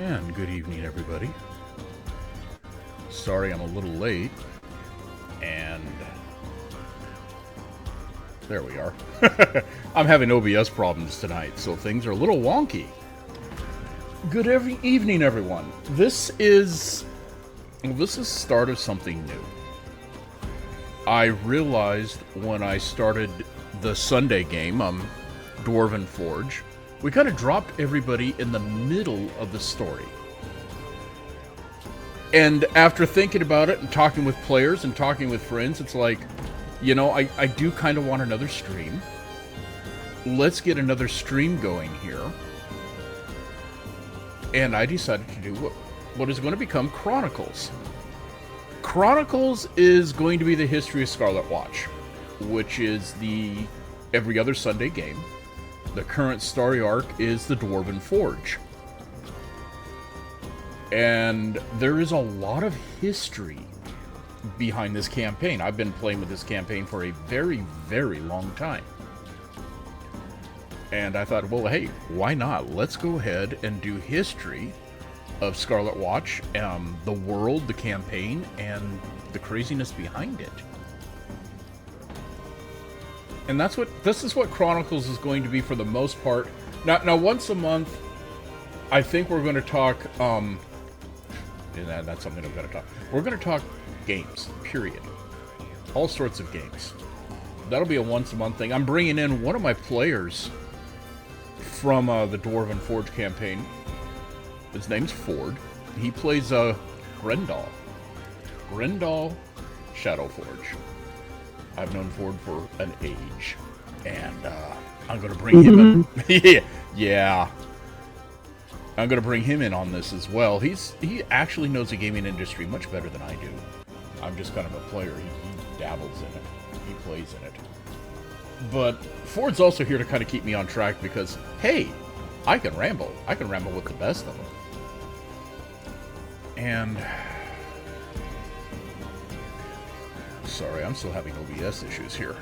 And good evening, everybody. Sorry I'm a little late. And there we are. I'm having OBS problems tonight, so things are a little wonky. Good evening, everyone. This is the start of something new. I realized when I started the Sunday game, Dwarven Forge, we kind of dropped everybody in the middle of the story. And after thinking about it and talking with players and talking with friends, it's like, you know, I do kind of want another stream. Let's get another stream going here. And I decided to do what is going to become Chronicles. Chronicles is going to be the history of Scarlet Watch, which is the every other Sunday game. The current story arc is the Dwarven Forge. And there is a lot of history behind this campaign. I've been playing with this campaign for a very, very long time. And I thought, well, hey, why not? Let's go ahead and do history of Scarlet Watch, the world, the campaign, and the craziness behind it. And this is what Chronicles is going to be for the most part. Now once a month, I think we're going to talk, that's something I'm going to talk. We're going to talk games, period. All sorts of games. That'll be a once a month thing. I'm bringing in one of my players from the Dwarven Forge campaign. His name's Ford. He plays Grendal. Grendal Shadowforge. I've known Ford for an age, and I'm going to bring him in. Yeah. I'm going to bring him in on this as well. He actually knows the gaming industry much better than I do. I'm just kind of a player. He dabbles in it. He plays in it. But Ford's also here to kind of keep me on track because, hey, I can ramble. I can ramble with the best of them. And sorry, I'm still having OBS issues here.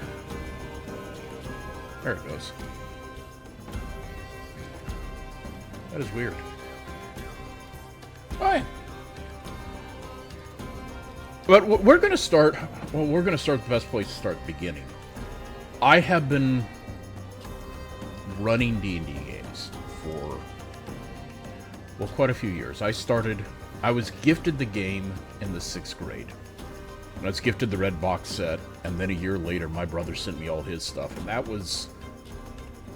There it goes. That is weird. Fine. But we're going to start... Well, we're going to start the best place to start, the beginning. I have been running D&D games for, well, quite a few years. I was gifted the game in the 6th grade. And I was gifted the red box set, and then a year later, my brother sent me all his stuff, and that was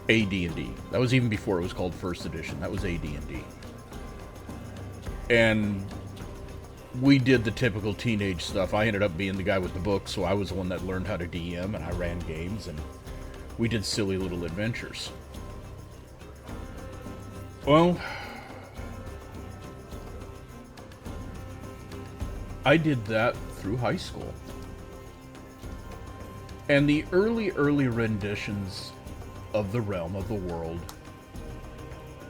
AD&D. That was even before it was called First Edition. That was AD&D. And we did the typical teenage stuff. I ended up being the guy with the book, so I was the one that learned how to DM, and I ran games, and we did silly little adventures. Well, I did that through high school. And the early renditions of the realm, of the world,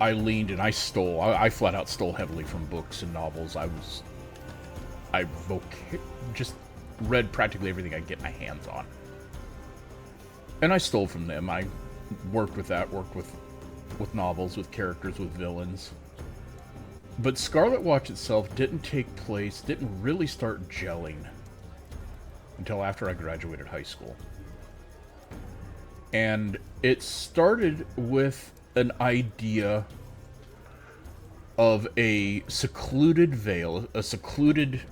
I leaned and I stole. I flat out stole heavily from books and novels. I just read practically everything I could get my hands on. And I stole from them. I worked with novels, with characters, with villains. But Scarlet Watch itself didn't really start gelling until after I graduated high school. And it started with an idea of a secluded vale, a secluded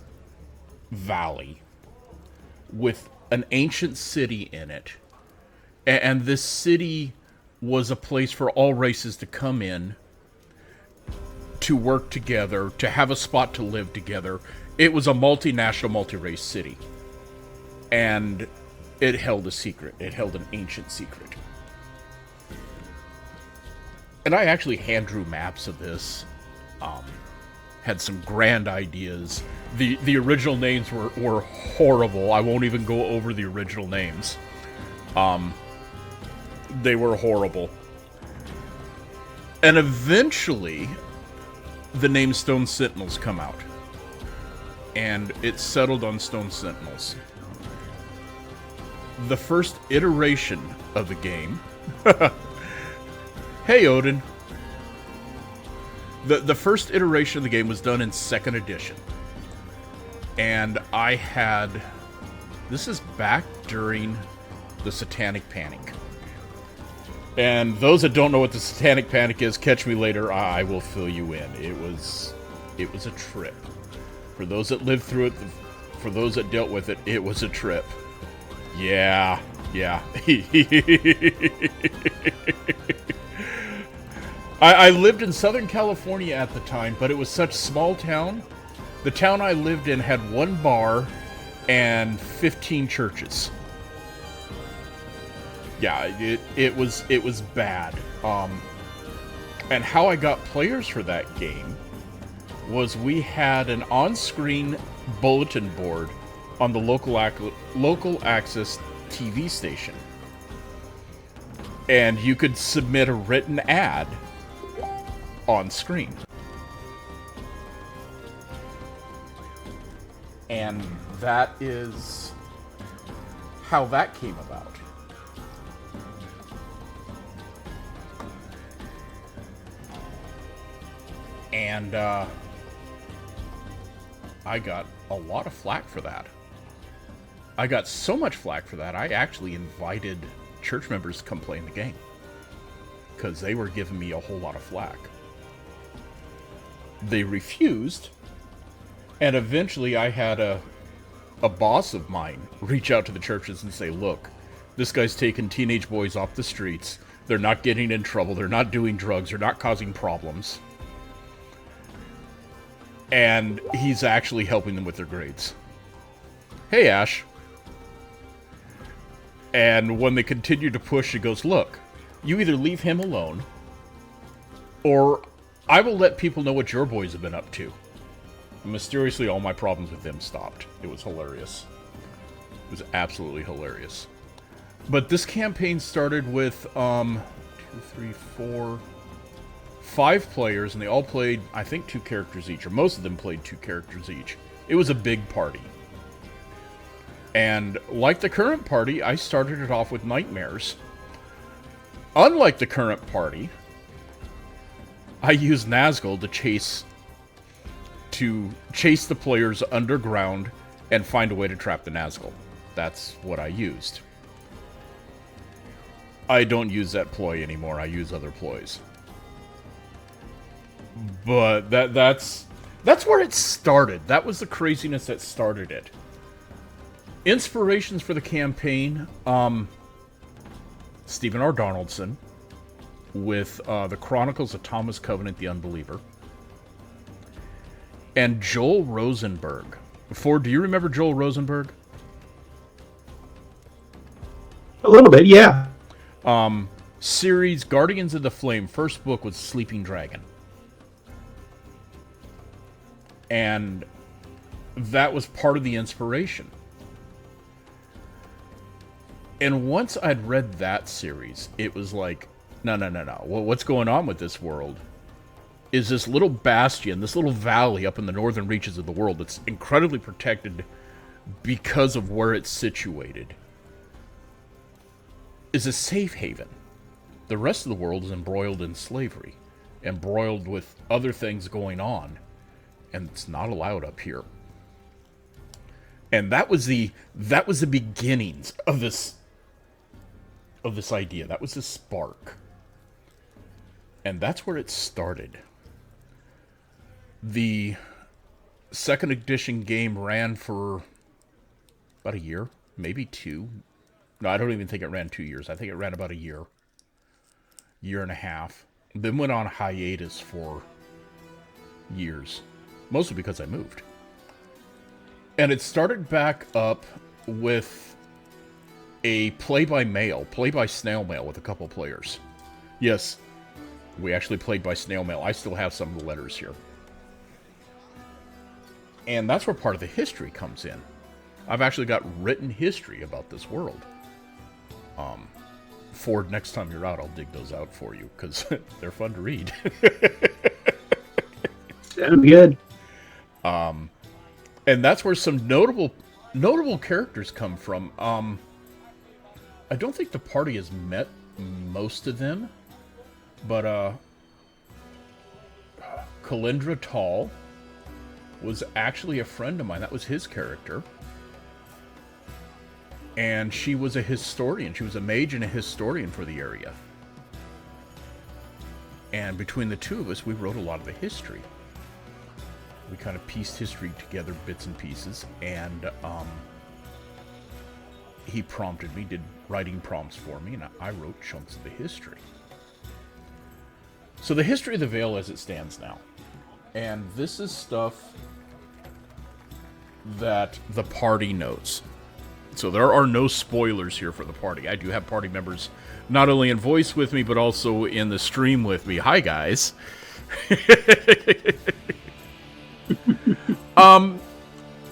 valley with an ancient city in it. And this city was a place for all races to come in, to work together, to have a spot to live together. It was a multinational, multi-race city. And it held a secret. It held an ancient secret. And I actually hand drew maps of this. Had some grand ideas. The original names were horrible. I won't even go over the original names. They were horrible. And eventually, the name Stone Sentinels come out. And it settled on Stone Sentinels. The first iteration of the game... Hey, Odin. The first iteration of the game was done in 2nd edition. And I had... This is back during the Satanic Panic. And those that don't know what the Satanic Panic is, catch me later, I will fill you in. It was a trip. For those that lived through it, for those that dealt with it, it was a trip. Yeah. I lived in Southern California at the time, but it was such a small town. The town I lived in had 1 bar and 15 churches. Yeah, it was bad. And how I got players for that game was we had an on-screen bulletin board on the local access TV station. And you could submit a written ad on screen. And that is how that came about. And I got a lot of flack for that. I got so much flack for that, I actually invited church members to come play in the game. Because they were giving me a whole lot of flack. They refused, and eventually I had a boss of mine reach out to the churches and say, look, this guy's taking teenage boys off the streets. They're not getting in trouble. They're not doing drugs. They're not causing problems. And he's actually helping them with their grades. Hey, Ash. And when they continue to push, he goes, look, you either leave him alone, or I will let people know what your boys have been up to. And mysteriously, all my problems with them stopped. It was hilarious. It was absolutely hilarious. But this campaign started with, 2, 3, 4... 5 players, and they all played, I think, 2 characters each, or most of them played 2 characters each. It was a big party. And like the current party, I started it off with nightmares. Unlike the current party, I used Nazgul to chase the players underground and find a way to trap the Nazgul. That's what I used. I don't use that ploy anymore. I use other ploys. But that's where it started. That was the craziness that started it. Inspirations for the campaign, Stephen R. Donaldson with the Chronicles of Thomas Covenant the Unbeliever, and Joel Rosenberg. Ford, do you remember Joel Rosenberg? A little bit, yeah. Series Guardians of the Flame. First book was Sleeping Dragon. And that was part of the inspiration. And once I'd read that series, it was like, no. Well, what's going on with this world is this little bastion, this little valley up in the northern reaches of the world that's incredibly protected because of where it's situated, is a safe haven. The rest of the world is embroiled in slavery, embroiled with other things going on, and it's not allowed up here. And that was the beginnings of this idea. That was the spark. And that's where it started. The 2nd edition game ran for about a year, maybe 2. No, I don't even think it ran 2 years. I think it ran about a year and a half. Then went on hiatus for years, mostly because I moved. And it started back up with a play by snail mail with a couple players. Yes, we actually played by snail mail. I still have some of the letters here. And that's where part of the history comes in. I've actually got written history about this world. Ford, next time you're out, I'll dig those out for you, because they're fun to read. Sounds good. And that's where some notable characters come from. I don't think the party has met most of them, but Kalindra Tall was actually a friend of mine. That was his character. And she was a historian. She was a mage and a historian for the area. And between the two of us, we wrote a lot of the history. We kind of pieced history together, bits and pieces, and he prompted me, did writing prompts for me, and I wrote chunks of the history. So the history of the Vale as it stands now. And this is stuff that the party knows. So there are no spoilers here for the party. I do have party members not only in voice with me, but also in the stream with me. Hi, guys.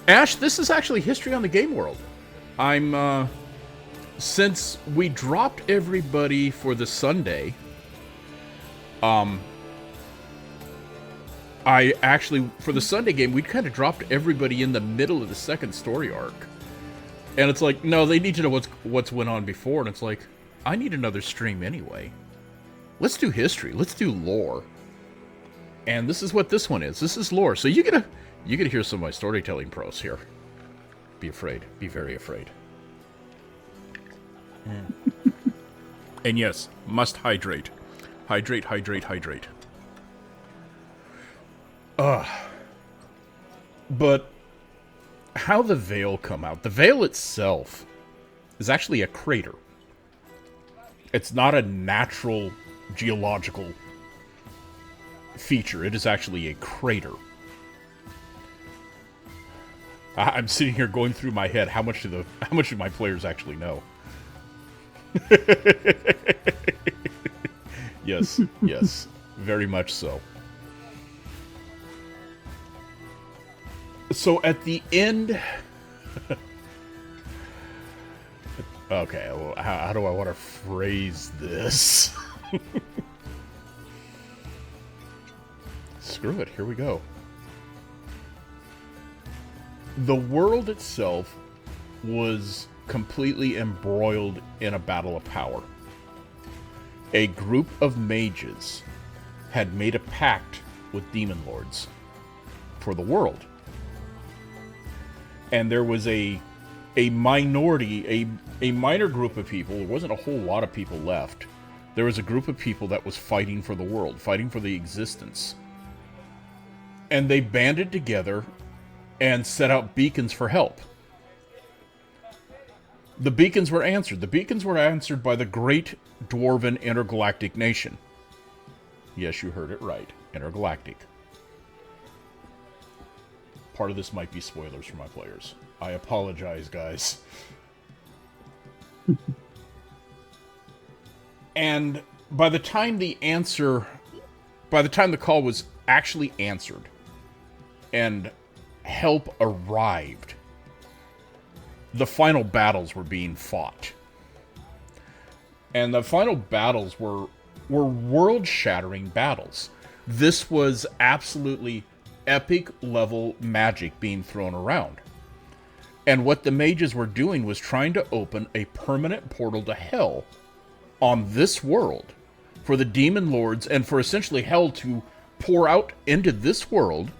Ash, this is actually history on the game world. Since we dropped everybody for the Sunday, I actually, for the Sunday game, we kind of dropped everybody in the middle of the second story arc. And it's like, no, they need to know what's went on before. And it's like, I need another stream anyway. Let's do history. Let's do lore. And this is what this one is. This is lore. So you get to hear some of my storytelling pros here. Be afraid. Be very afraid. And yes, must hydrate. Hydrate, hydrate, hydrate. But how the Vale come out? The Vale itself is actually a crater. It's not a natural geological feature. It is actually a crater. I'm sitting here going through my head. How much do my players actually know? Yes, yes, very much so. So at the end, okay, well, how do I want to phrase this? Screw it, here we go. The world itself was completely embroiled in a battle of power. A group of mages had made a pact with demon lords for the world. And there was a minority, a minor group of people. There wasn't a whole lot of people left. There was a group of people that was fighting for the world, fighting for the existence. And they banded together and set out beacons for help. The beacons were answered. The beacons were answered by the great dwarven intergalactic nation. Yes, you heard it right. Intergalactic. Part of this might be spoilers for my players. I apologize, guys. And by the time the call was actually answered and help arrived, the final battles were being fought. And the final battles were world-shattering battles. This was absolutely epic level magic being thrown around. And what the mages were doing was trying to open a permanent portal to hell on this world for the demon lords and for essentially hell to pour out into this world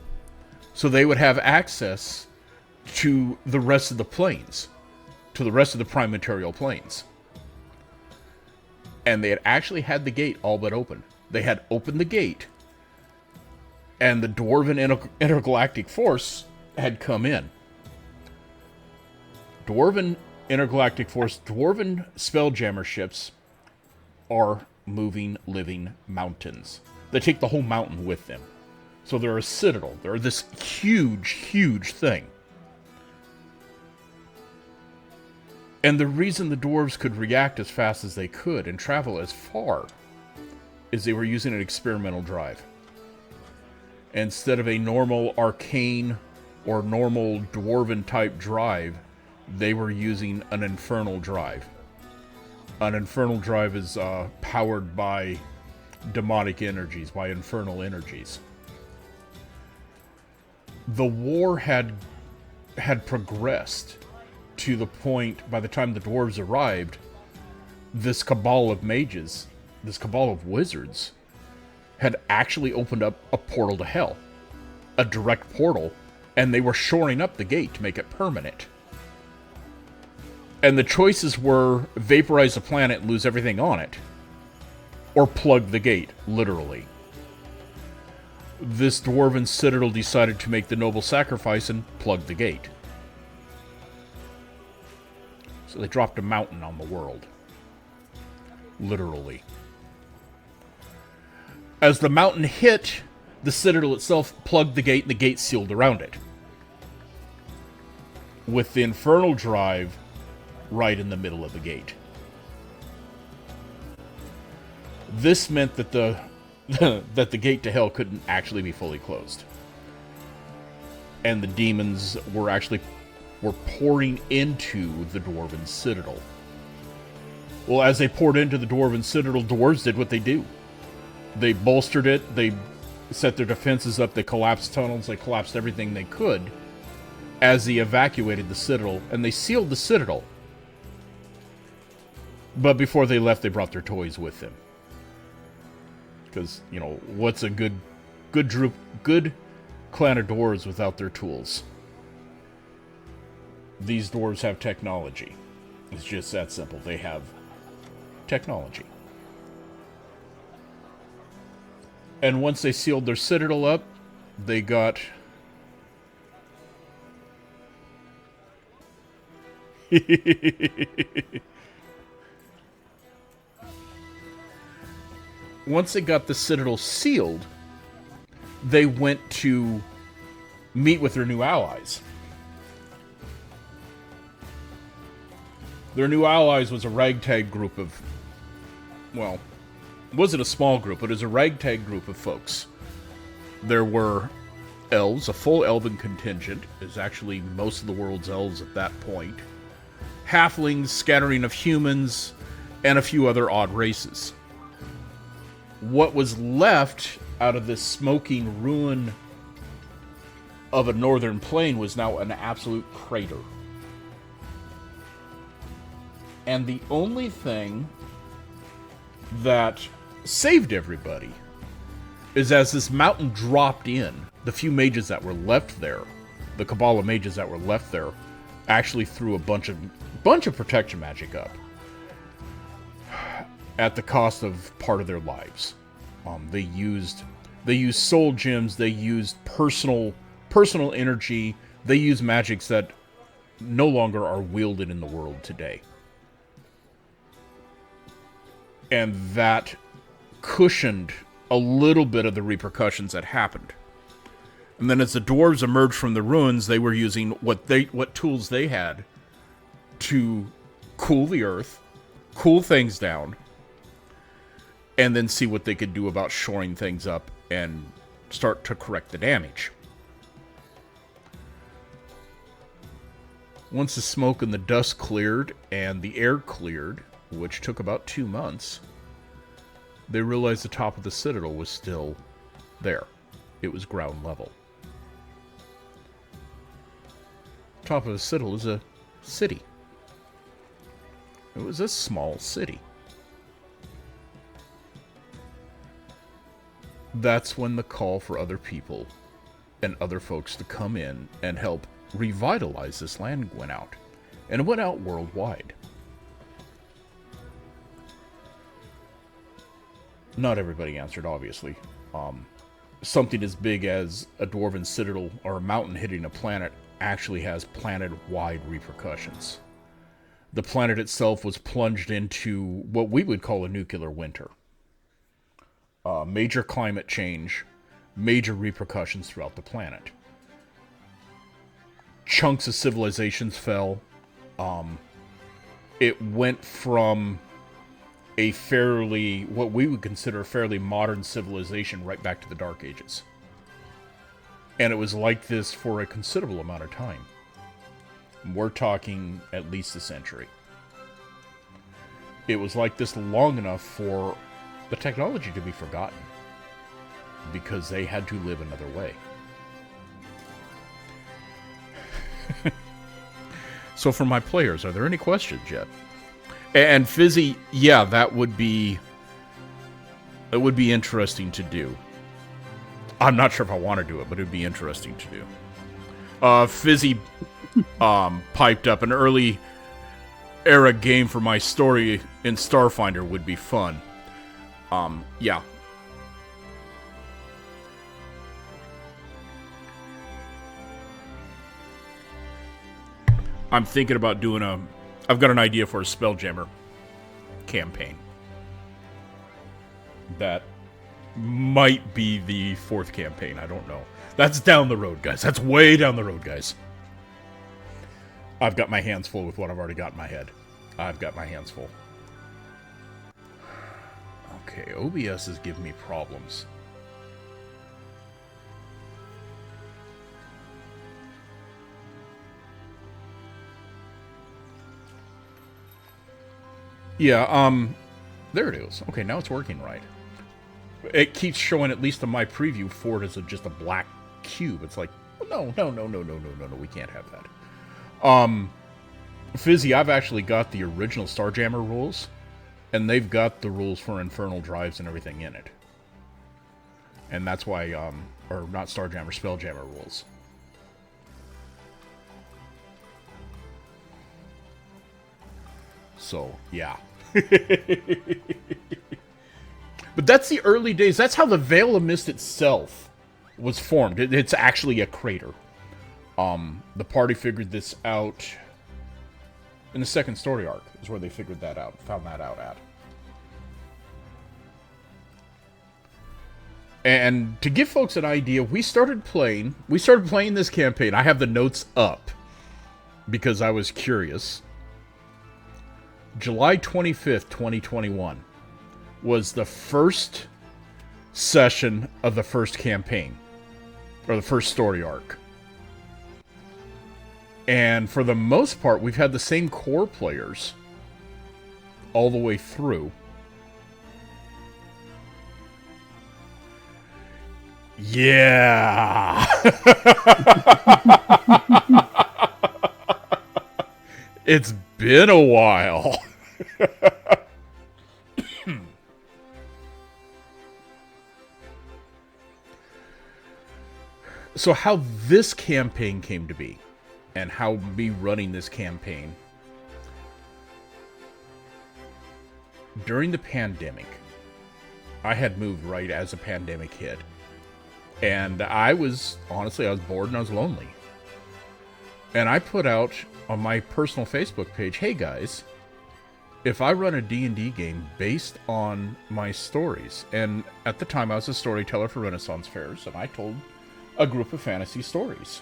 so they would have access to the rest of the planes, to the rest of the prime material planes. And they had actually had the gate all but open. They had opened the gate, and the Dwarven Intergalactic Force had come in. Dwarven Intergalactic Force, Dwarven Spelljammer ships are moving, living mountains. They take the whole mountain with them. So they're a citadel. They're this huge, huge thing. And the reason the dwarves could react as fast as they could and travel as far is they were using an experimental drive. Instead of a normal arcane or normal dwarven type drive, they were using an infernal drive. An infernal drive is powered by demonic energies, by infernal energies. The war had progressed to the point, by the time the dwarves arrived, this cabal of mages, this cabal of wizards, had actually opened up a portal to hell, a direct portal, and they were shoring up the gate to make it permanent. And the choices were vaporize the planet and lose everything on it, or plug the gate, literally. This dwarven citadel decided to make the noble sacrifice and plug the gate. So they dropped a mountain on the world. Literally. As the mountain hit, the citadel itself plugged the gate and the gate sealed around it, with the infernal drive right in the middle of the gate. This meant that the that the gate to hell couldn't actually be fully closed. And the demons were pouring into the dwarven citadel. Well, as they poured into the dwarven citadel, dwarves did what they do. They bolstered it, they set their defenses up, they collapsed tunnels, they collapsed everything they could as they evacuated the citadel, and they sealed the citadel. But before they left, they brought their toys with them. Because, you know, what's a good clan of dwarves without their tools? These dwarves have technology. It's just that simple. They have technology. And once they sealed their citadel up, they got... Once they got the citadel sealed, they went to meet with their new allies. Their new allies was a ragtag group of, well, it wasn't a small group, but it was a ragtag group of folks. There were elves, a full elven contingent, is actually most of the world's elves at that point. Halflings, scattering of humans, and a few other odd races. What was left out of this smoking ruin of a northern plain was now an absolute crater. And the only thing that saved everybody is as this mountain dropped in, the few mages that were left there, the Kabbalah mages that were left there, actually threw a bunch of protection magic up at the cost of part of their lives. They used soul gems, they used personal energy, they used magics that no longer are wielded in the world today. And that cushioned a little bit of the repercussions that happened. And then as the dwarves emerged from the ruins, they were using what tools they had to cool the earth, cool things down, and then see what they could do about shoring things up and start to correct the damage. Once the smoke and the dust cleared and the air cleared, which took about 2 months, they realized the top of the citadel was still there. It was ground level. Top of the citadel is a city. It was a small city. That's when the call for other people and other folks to come in and help revitalize this land went out. And it went out worldwide. Not everybody answered, obviously. Something as big as a dwarven citadel or a mountain hitting a planet actually has planet-wide repercussions. The planet itself was plunged into what we would call a nuclear winter. Major climate change, major repercussions throughout the planet. Chunks of civilizations fell. It went from a what we would consider a fairly modern civilization right back to the Dark Ages. And it was like this for a considerable amount of time. We're talking at least a century. It was like this long enough for the technology to be forgotten, because they had to live another way. So for my players, are there any questions yet? And Fizzy, yeah, that would be It would be interesting to do. I'm not sure if I want to do it, but it would be interesting to do. Fizzy piped up an early era game for my story in Starfinder would be fun. Yeah. I'm thinking about doing I've got an idea for a Spelljammer campaign. That might be the 4th campaign, I don't know. That's down the road, guys. That's way down the road, guys. I've got my hands full with what I've already got in my head. I've got my hands full. Okay, OBS is giving me problems. Yeah, there it is. Okay, now it's working right. It keeps showing, at least in my preview, Ford as just a black cube. It's like, no, we can't have that. Fizzy, I've actually got the original Starjammer rules, and they've got the rules for Infernal Drives and everything in it. And that's why, or not Starjammer, Spelljammer rules. So, yeah. But that's the early days. That's how the Veil of Mist itself was formed. It's actually a crater. The party figured this out in the 2nd story arc, is where they figured that out, found that out at. And to give folks an idea, we started playing this campaign. I have the notes up because I was curious. July 25th, 2021 was the first session of the 1st campaign, or the 1st story arc. And for the most part, we've had the same core players all the way through. Yeah! It's been a while. So how this campaign came to be, and how me running this campaign, during the pandemic, I had moved right as a pandemic hit. And I was bored and I was lonely. And I put out on my personal Facebook page, hey guys, if I run a D&D game based on my stories, and at the time I was a storyteller for Renaissance fairs, and I told a group of fantasy stories.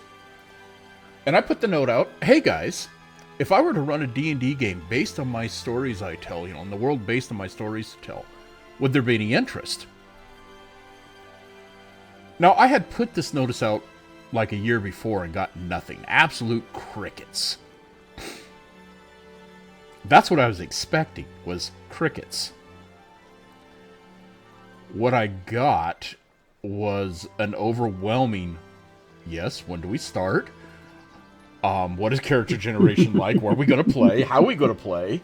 And I put the note out, hey guys, if I were to run a D&D game based on my stories I tell, in the world based on my stories to tell, would there be any interest? Now, I had put this notice out like a year before and got nothing. Absolute crickets. That's what I was expecting, was crickets. What I got was an overwhelming, yes, when do we start? What is character generation like? Where are we going to play? How are we going to play?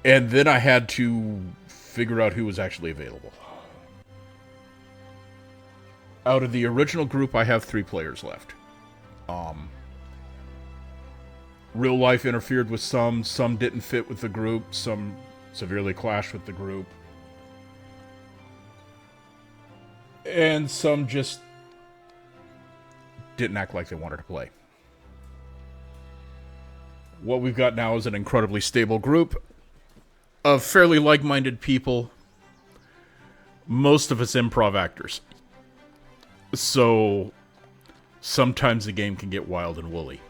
And then I had to figure out who was actually available. Out of the original group, I have 3 players left. Real life interfered with some didn't fit with the group, some severely clashed with the group. And some just didn't act like they wanted to play. What we've got now is an incredibly stable group of fairly like-minded people. Most of us improv actors. So sometimes the game can get wild and woolly.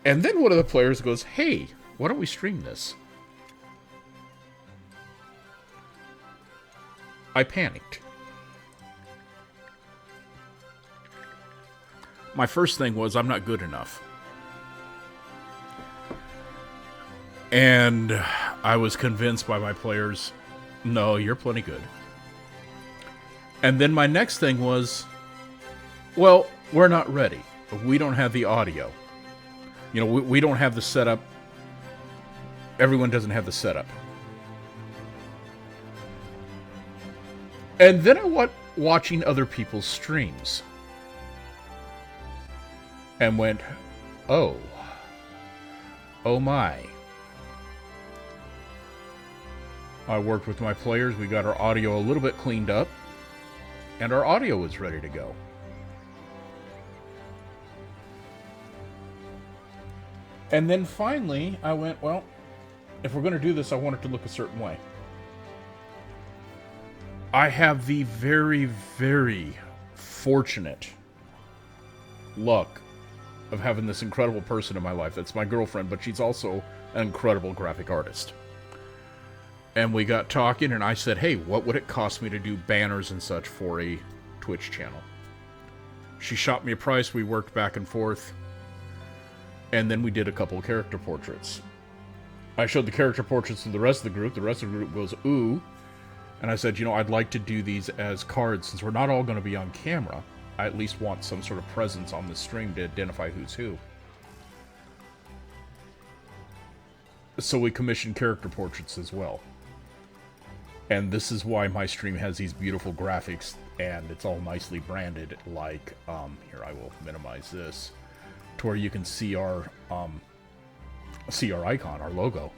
And then one of the players goes, hey, why don't we stream this? I panicked. My first thing was, I'm not good enough. And I was convinced by my players, no, you're plenty good. And then my next thing was, well, we're not ready. We don't have the audio. We don't have the setup everyone doesn't have the setup. And then I went watching other people's streams. And went, oh my. I worked with my players, we got our audio a little bit cleaned up, and our audio was ready to go. And then finally, I went, well, if we're going to do this, I want it to look a certain way. I have the very, very fortunate luck of having this incredible person in my life. That's my girlfriend, but she's also an incredible graphic artist. And we got talking, and I said, hey, what would it cost me to do banners and such for a Twitch channel? She shot me a price, we worked back and forth, and then we did a couple of character portraits. I showed the character portraits to the rest of the group. The rest of the group goes, ooh. And I said, you know, I'd like to do these as cards. Since we're not all going to be on camera, I at least want some sort of presence on the stream to identify who's who. So we commissioned character portraits as well. And this is why my stream has these beautiful graphics, and it's all nicely branded, like, here, I will minimize this, to where you can see our icon, our logo.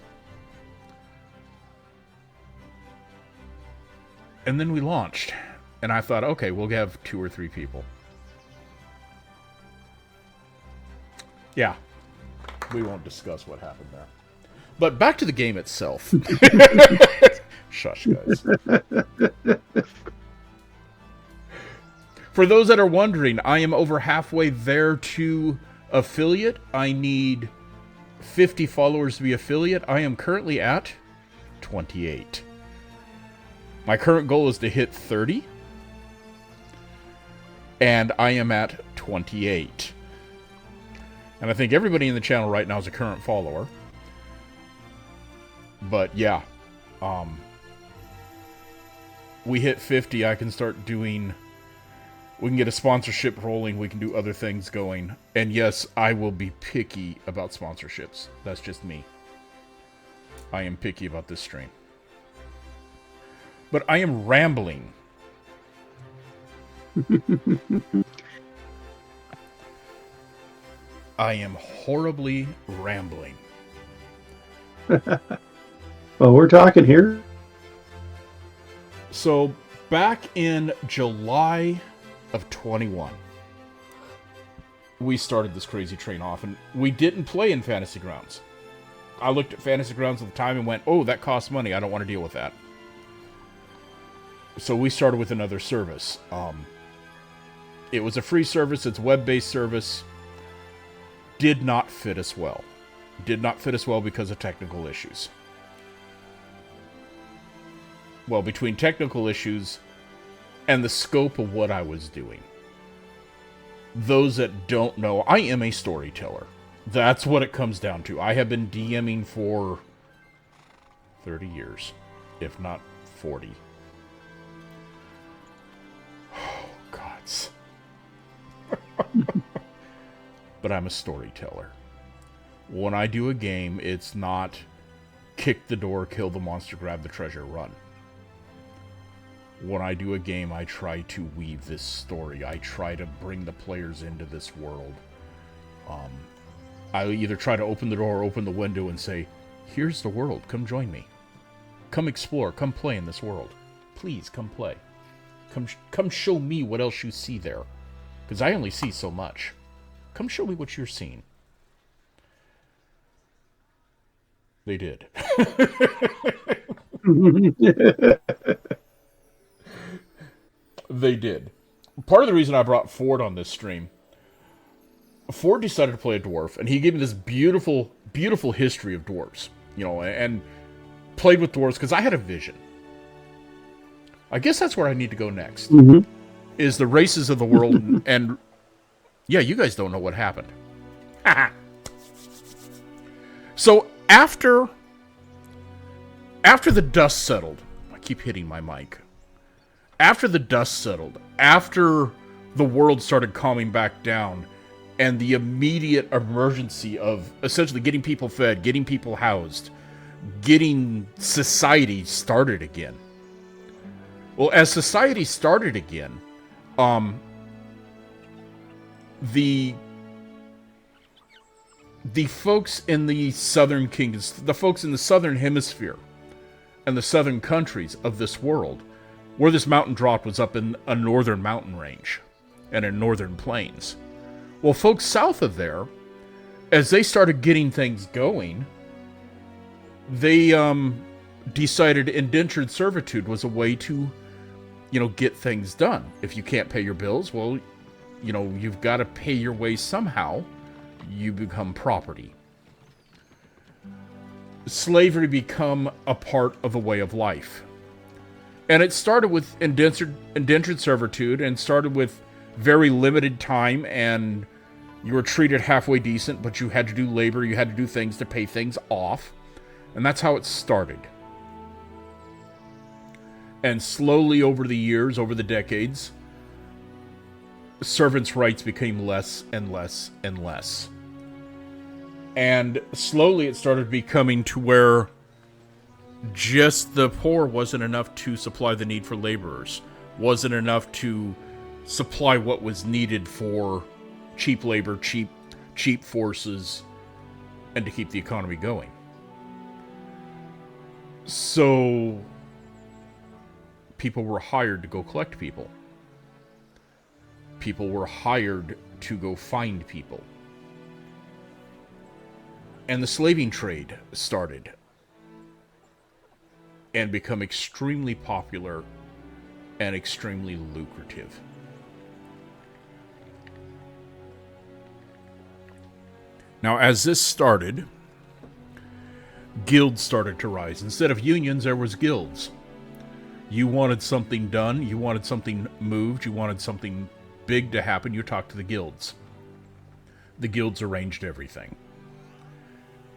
And then we launched, and I thought, okay, we'll have 2 or 3 people. Yeah, we won't discuss what happened there. But back to the game itself. Shush, guys. For those that are wondering, I am over halfway there to affiliate. I need 50 followers to be affiliate. I am currently at 28. My current goal is to hit 30. And I am at 28. And I think everybody in the channel right now is a current follower. But yeah, we hit 50, I can start doing, we can get a sponsorship rolling, we can do other things going. And yes, I will be picky about sponsorships. That's just me. I am picky about this stream. But I am rambling. I am horribly rambling. Well, we're talking here. So, back in July of 21, we started this crazy train off, and we didn't play in Fantasy Grounds. I looked at Fantasy Grounds at the time and went, oh, that costs money, I don't want to deal with that. So we started with another service. It was a free service, it's a web-based service. Did not fit us well. Did not fit us well because of technical issues. Well, between technical issues and the scope of what I was doing. Those that don't know, I am a storyteller. That's what it comes down to. I have been DMing for 30 years, if not 40. Oh, gods. But I'm a storyteller. When I do a game, it's not kick the door, kill the monster, grab the treasure, run. When I do a game, I try to weave this story. I try to bring the players into this world. I either try to open the door or open the window and say, here's the world, come join me. Come explore, come play in this world. Please, come play. Come show me what else you see there. Because I only see so much. Come show me what you're seeing. They did. They did. Part of the reason I brought Ford on this stream, Ford decided to play a dwarf, and he gave me this beautiful, beautiful history of dwarves, you know, and played with dwarves because I had a vision. I guess that's where I need to go next, is the races of the world, and yeah, you guys don't know what happened. So after the dust settled, I keep hitting my mic. After the dust settled, after the world started calming back down, and the immediate emergency of essentially getting people fed, getting people housed, getting society started again. Well, as society started again, the folks in the southern kingdoms, the folks in the southern hemisphere, and the southern countries of this world, where this mountain drop was up in a northern mountain range and in northern plains. Well, folks south of there, as they started getting things going, they decided indentured servitude was a way to, get things done. If you can't pay your bills, well, you've got to pay your way somehow. You become property. Slavery become a part of the way of life. And it started with indentured servitude, and started with very limited time, and you were treated halfway decent, but you had to do labor, you had to do things to pay things off. And that's how it started. And slowly over the years, over the decades, servants' rights became less and less and less. And slowly it started becoming to where just the poor wasn't enough to supply the need for laborers, wasn't enough to supply what was needed for cheap labor, cheap forces, and to keep the economy going. So people were hired to go collect people. People were hired to go find people. And the slaving trade started and become extremely popular and extremely lucrative. Now, as this started, guilds started to rise. Instead of unions, there was guilds. You wanted something done, you wanted something moved, you wanted something big to happen, you talked to the guilds. The guilds arranged everything.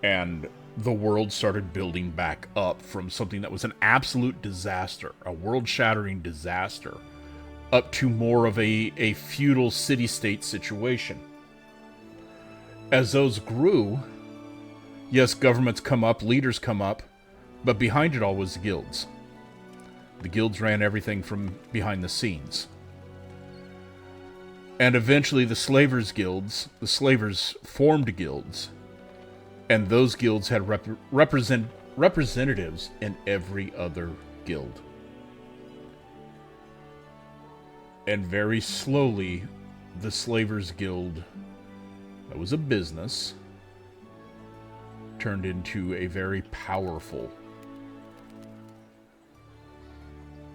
And the world started building back up from something that was an absolute disaster, a world-shattering disaster, up to more of a feudal city-state situation. As those grew, yes, governments come up, leaders come up, but behind it all was the guilds. The guilds ran everything from behind the scenes. And eventually the slavers' guilds, the slavers formed guilds, and those guilds had representatives in every other guild. And very slowly, the slavers' guild, that was a business, turned into a very powerful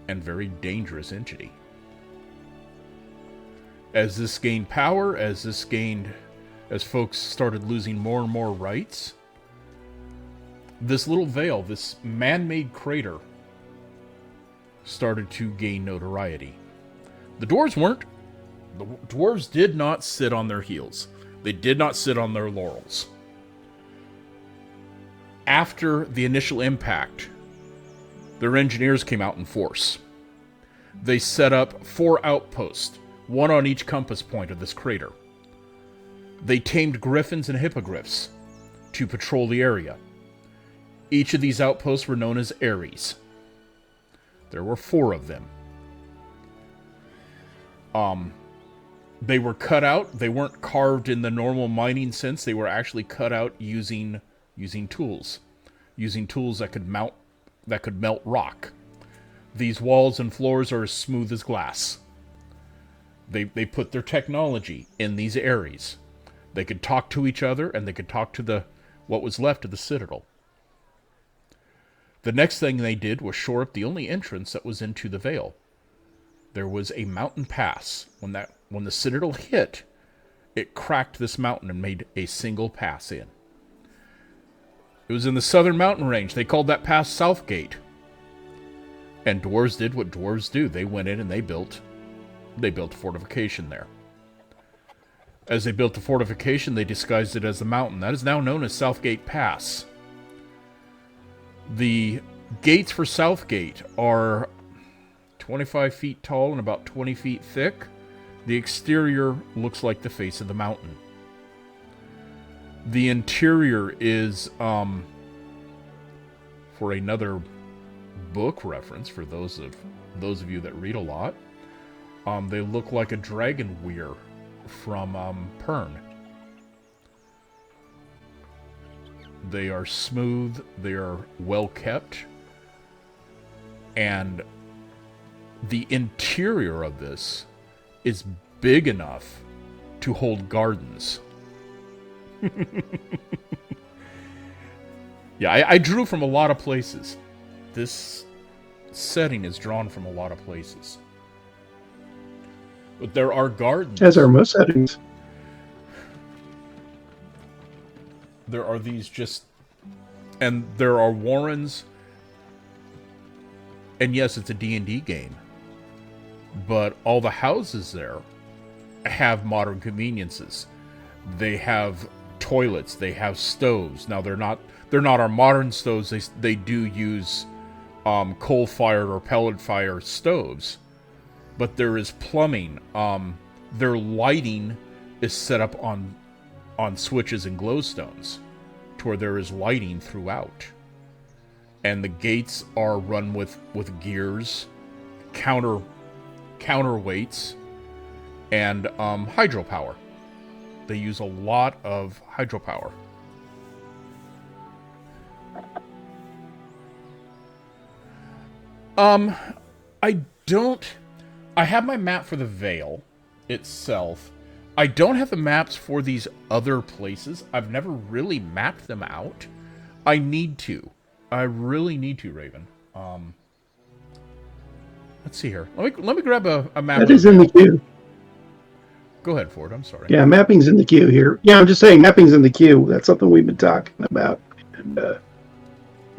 and very dangerous entity. As this gained power, as folks started losing more and more rights, this little vale, this man-made crater, started to gain notoriety. The dwarves weren't. The dwarves did not sit on their heels. They did not sit on their laurels. After the initial impact, their engineers came out in force. They set up 4 outposts, one on each compass point of this crater. They tamed griffins and hippogriffs to patrol the area. Each of these outposts were known as Ares. There were 4 of them. They were cut out. They weren't carved in the normal mining sense. They were actually cut out using tools. Using tools that could melt rock. These walls and floors are as smooth as glass. They put their technology in these Ares. They could talk to each other, and they could talk to what was left of the citadel. The next thing they did was shore up the only entrance that was into the vale. There was a mountain pass. When the citadel hit, it cracked this mountain and made a single pass in. It was in the southern mountain range. They called that pass Southgate. And dwarves did what dwarves do. They went in and they built a fortification there. As they built the fortification, they disguised it as the mountain. That is now known as Southgate Pass. The gates for Southgate are 25 feet tall and about 20 feet thick. The exterior looks like the face of the mountain. The interior is for another book reference for those of you that read a lot, they look like a dragon weir from Pern. They are smooth, they are well kept, and the interior of this is big enough to hold gardens. Yeah, I drew from a lot of places. This setting is drawn from a lot of places. But there are gardens. As are most settings. There are these and there are warrens. And yes, it's a D&D game. But all the houses there have modern conveniences. They have toilets, they have stoves. Now they're not our modern stoves. They do use coal-fired or pellet-fired stoves. But there is plumbing. Their lighting is set up on switches and glowstones, to where there is lighting throughout. And the gates are run with gears, counterweights, and hydropower. They use a lot of hydropower. I have my map for the Vale itself. I don't have the maps for these other places. I've never really mapped them out. I need to. I really need to, Raven. Let's see here. Let me grab a map. That is in the queue. Go ahead, Ford. I'm sorry. Yeah, mapping's in the queue here. Yeah, I'm just saying mapping's in the queue. That's something we've been talking about.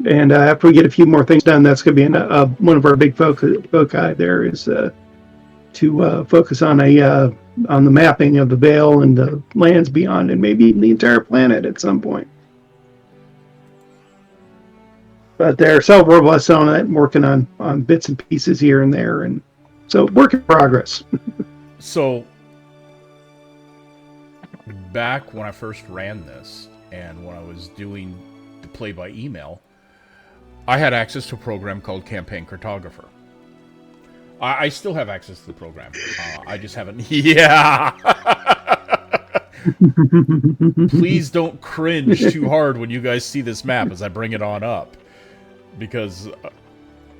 And after we get a few more things done, that's going to be one of our big foci there is to focus on on the mapping of the Vale and the lands beyond, and maybe even the entire planet at some point. But there are several of us on it, working on bits and pieces here and there, and so work in progress. So, back when I first ran this, and when I was doing the play by email, I had access to a program called Campaign Cartographer. I still have access to the program. I just haven't... Yeah! Please don't cringe too hard when you guys see this map as I bring it on up. Because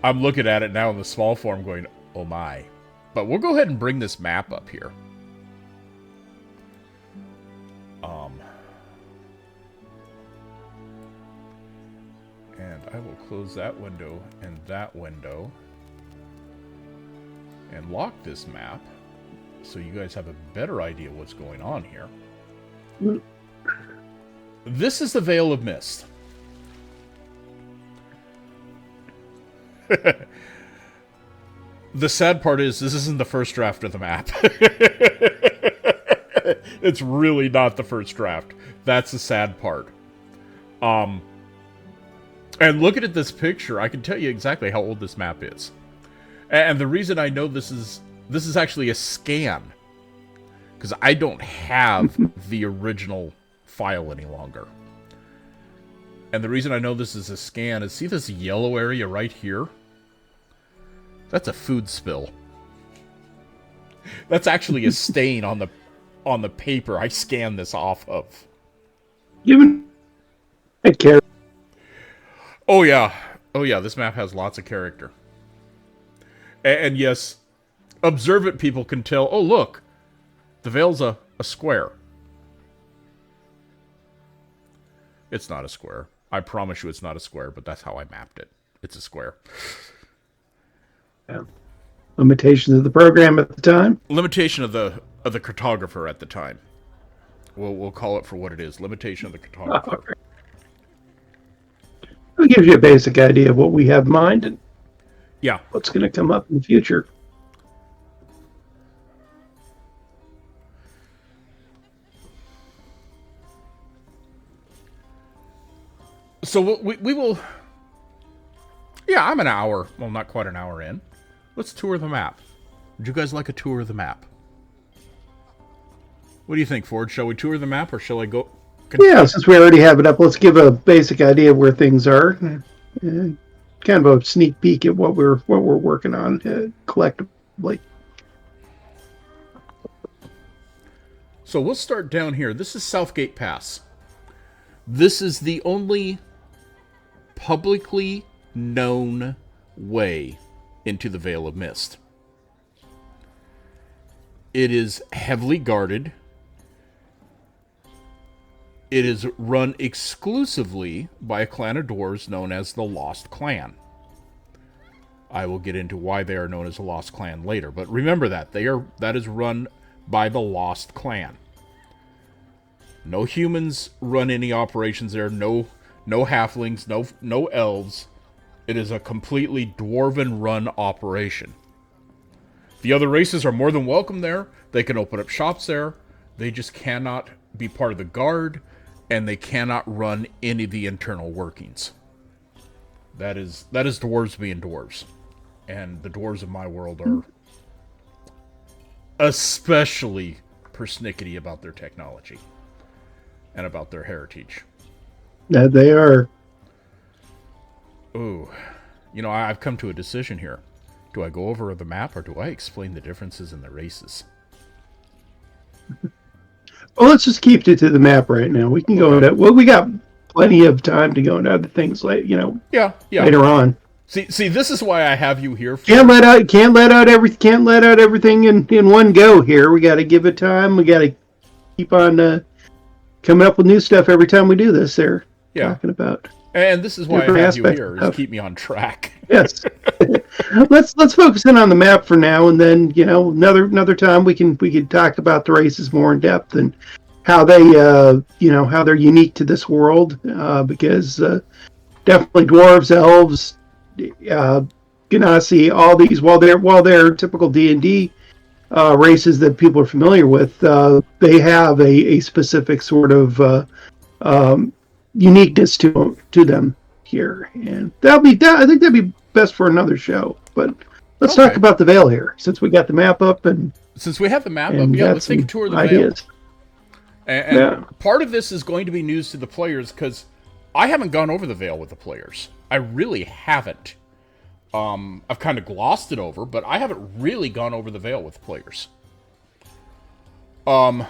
I'm looking at it now in the small form going, oh my. But we'll go ahead and bring this map up here. And I will close that window and that window. And lock this map so you guys have a better idea what's going on here. This is the Vale of Mist. The sad part is this isn't the first draft of the map. It's really not the first draft. That's the sad part. And looking at this picture, I can tell you exactly how old this map is. And the reason I know this is actually a scan, because I don't have the original file any longer. And the reason I know this is a scan is, see this yellow area right here? That's a food spill. That's actually a stain on the paper I scanned this off of. I care. Oh yeah, this map has lots of character. And yes, observant people can tell, oh look, the Vale's a square. It's not a square. I promise you it's not a square, but that's how I mapped it. It's a square. Yeah. Limitations of the program at the time? Limitation of the cartographer at the time. We'll call it for what it is. Limitation of the cartographer. Oh, okay. It gives you a basic idea of what we have in mind and yeah, what's going to come up in the future. So we will... Yeah, I'm an hour. Well, not quite an hour in. Let's tour the map. Would you guys like a tour of the map? What do you think, Ford? Shall we tour the map, or shall I go... Yeah, since we already have it up, let's give a basic idea of where things are. kind of a sneak peek at what we're working on collectively. So we'll start down here. This is Southgate Pass. This is the only publicly known way into the Veil of Mist. It is heavily guarded. It is run exclusively by a clan of dwarves known as the Lost Clan. I will get into why they are known as the Lost Clan later, but remember that is run by the Lost Clan. No humans run any operations there, no halflings, no elves. It is a completely dwarven run operation. The other races are more than welcome there. They can open up shops there. They just cannot be part of the guard, and they cannot run any of the internal workings. That is dwarves being dwarves. And the dwarves of my world are especially persnickety about their technology and about their heritage. Yeah, they are. Ooh. I've come to a decision here. Do I go over the map, or do I explain the differences in the races? Well, let's just keep it to the map right now. We can go into. Well, we got plenty of time to go into other things, Yeah. later on. See, this is why I have you here. Can't let out everything in one go here. We got to give it time. We got to keep on coming up with new stuff every time we do this. Talking about. And this is why I have you here, is keep me on track. Yes. let's focus in on the map for now, and then another time we can talk about the races more in depth and how they how they're unique to this world, because definitely dwarves, elves, Ganassi, all these, while they're typical D&D races that people are familiar with, they have a specific sort of uniqueness to them here, and I think that'd be best for another show. But let's talk about the Veil here, since we got the map up, and since we have the map up, let's take a tour of the ideas. Veil. And part of this is going to be news to the players, because I haven't gone over the Veil with the players. I really haven't. I've kind of glossed it over, but I haven't really gone over the Veil with the players. So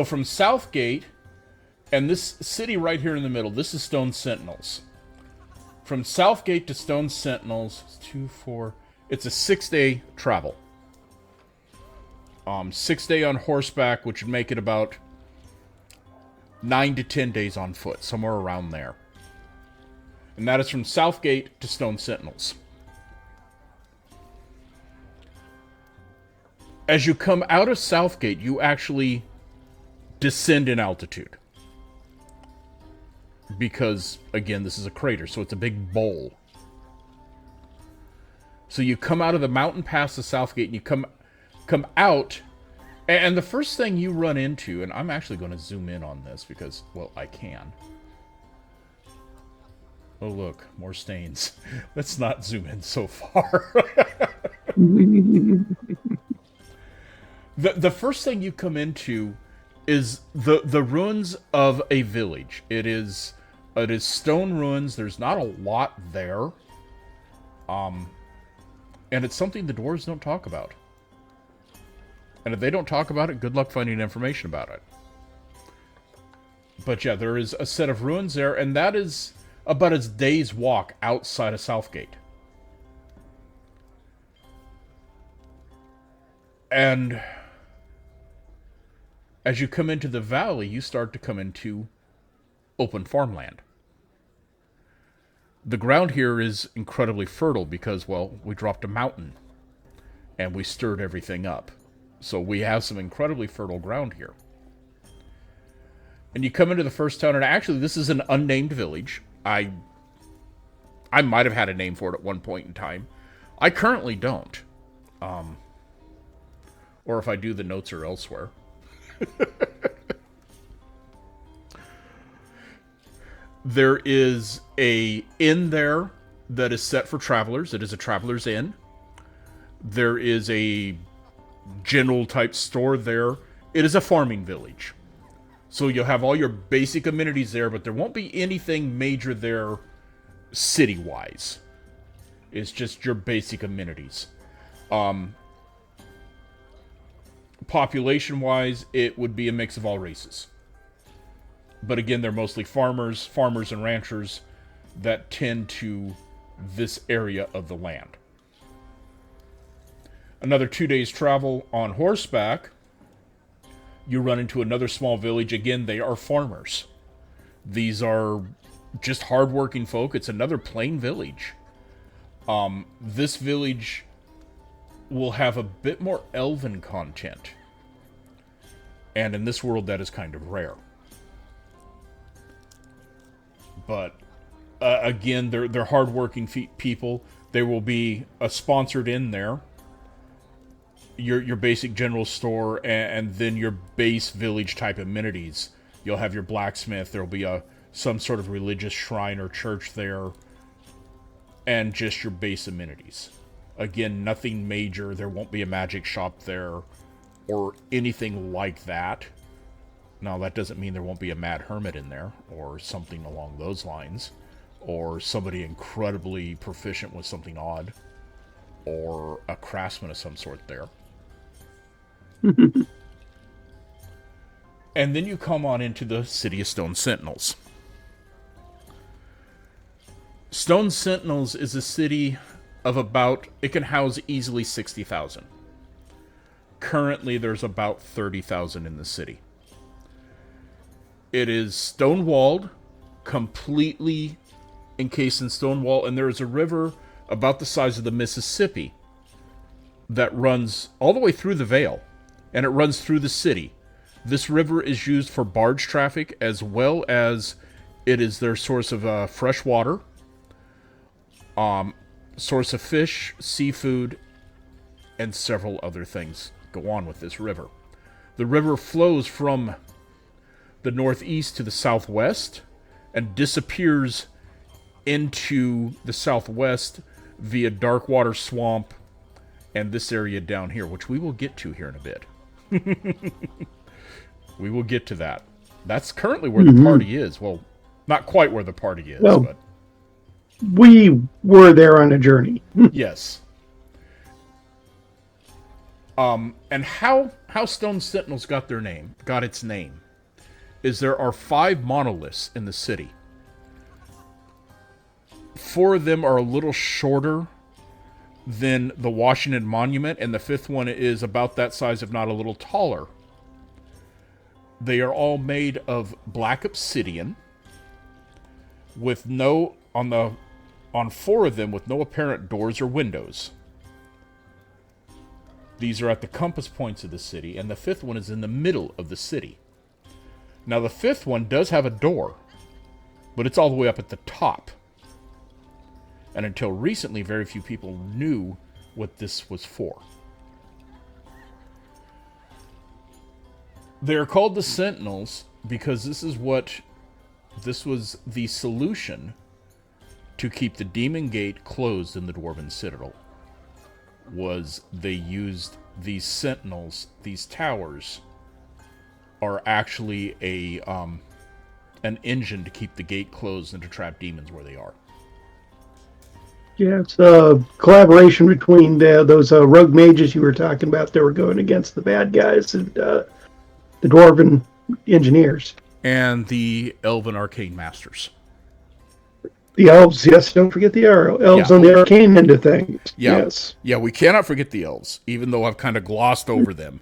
from Southgate, and this city right here in the middle, this is Stone Sentinels. From Southgate to Stone Sentinels, it's a 6-day travel. 6-day on horseback, which would make it about 9 to 10 days on foot, somewhere around there. And that is from Southgate to Stone Sentinels. As you come out of Southgate, you actually descend in altitude. Because, again, this is a crater, so it's a big bowl. So you come out of the mountain past the Southgate, and you come out, and the first thing you run into, and I'm actually going to zoom in on this because, well, I can. Oh, look, more stains. Let's not zoom in so far. The first thing you come into is the ruins of a village. It is stone ruins. There's not a lot there. And it's something the dwarves don't talk about. And if they don't talk about it, good luck finding information about it. But yeah, there is a set of ruins there, and that is about a day's walk outside of Southgate. And as you come into the valley, you start to come into open farmland. The ground here is incredibly fertile because, well, we dropped a mountain and we stirred everything up. So we have some incredibly fertile ground here. And you come into the first town, and actually this is an unnamed village. I might have had a name for it at one point in time. I currently don't. Or if I do, the notes are elsewhere. There is a inn there that is set for travelers. It is a traveler's inn. There is a general type store there. It is a farming village. So you'll have all your basic amenities there, but there won't be anything major there city-wise. It's just your basic amenities. Population-wise, it would be a mix of all races. But again, they're mostly farmers and ranchers that tend to this area of the land. Another 2 days travel on horseback, you run into another small village. Again, they are farmers. These are just hardworking folk. It's another plain village. This village will have a bit more elven content. And in this world, that is kind of rare. But, again, they're hardworking people. There will be a sponsored inn there. Your basic general store, and then your base village type amenities. You'll have your blacksmith. There'll be some sort of religious shrine or church there. And just your base amenities. Again, nothing major. There won't be a magic shop there or anything like that. Now, that doesn't mean there won't be a mad hermit in there or something along those lines, or somebody incredibly proficient with something odd, or a craftsman of some sort there. And then you come on into the City of Stone Sentinels. Stone Sentinels is a city of about, it can house easily 60,000. Currently, there's about 30,000 in the city. It is stone-walled, completely encased in stone wall, and there is a river about the size of the Mississippi that runs all the way through the Vale, and it runs through the city. This river is used for barge traffic, as well as it is their source of fresh water, source of fish, seafood, and several other things go on with this river. The river flows from the northeast to the southwest and disappears into the southwest via Darkwater Swamp and this area down here, which we will get to here in a bit. We will get to that. That's currently where the party is. Well, not quite where the party is, but we were there on a journey. Yes. And how Stone Sentinels got its name, is there are 5 monoliths in the city. 4 of them are a little shorter than the Washington Monument, and the 5th one is about that size, if not a little taller. They are all made of black obsidian, with on 4 of them with no apparent doors or windows. These are at the compass points of the city, and the 5th one is in the middle of the city. Now, the 5th one does have a door, but it's all the way up at the top. And until recently, very few people knew what this was for. They're called the Sentinels because this was the solution to keep the Demon Gate closed in the Dwarven Citadel. Was they used these sentinels, these towers, are actually an engine to keep the gate closed and to trap demons where they are. Yeah, it's a collaboration between those rogue mages you were talking about that were going against the bad guys and the Dwarven engineers. And the Elven Arcane Masters. The elves, yes, don't forget the elves on the arcane end of things. Yeah. Yes. Yeah, we cannot forget the elves, even though I've kind of glossed over them.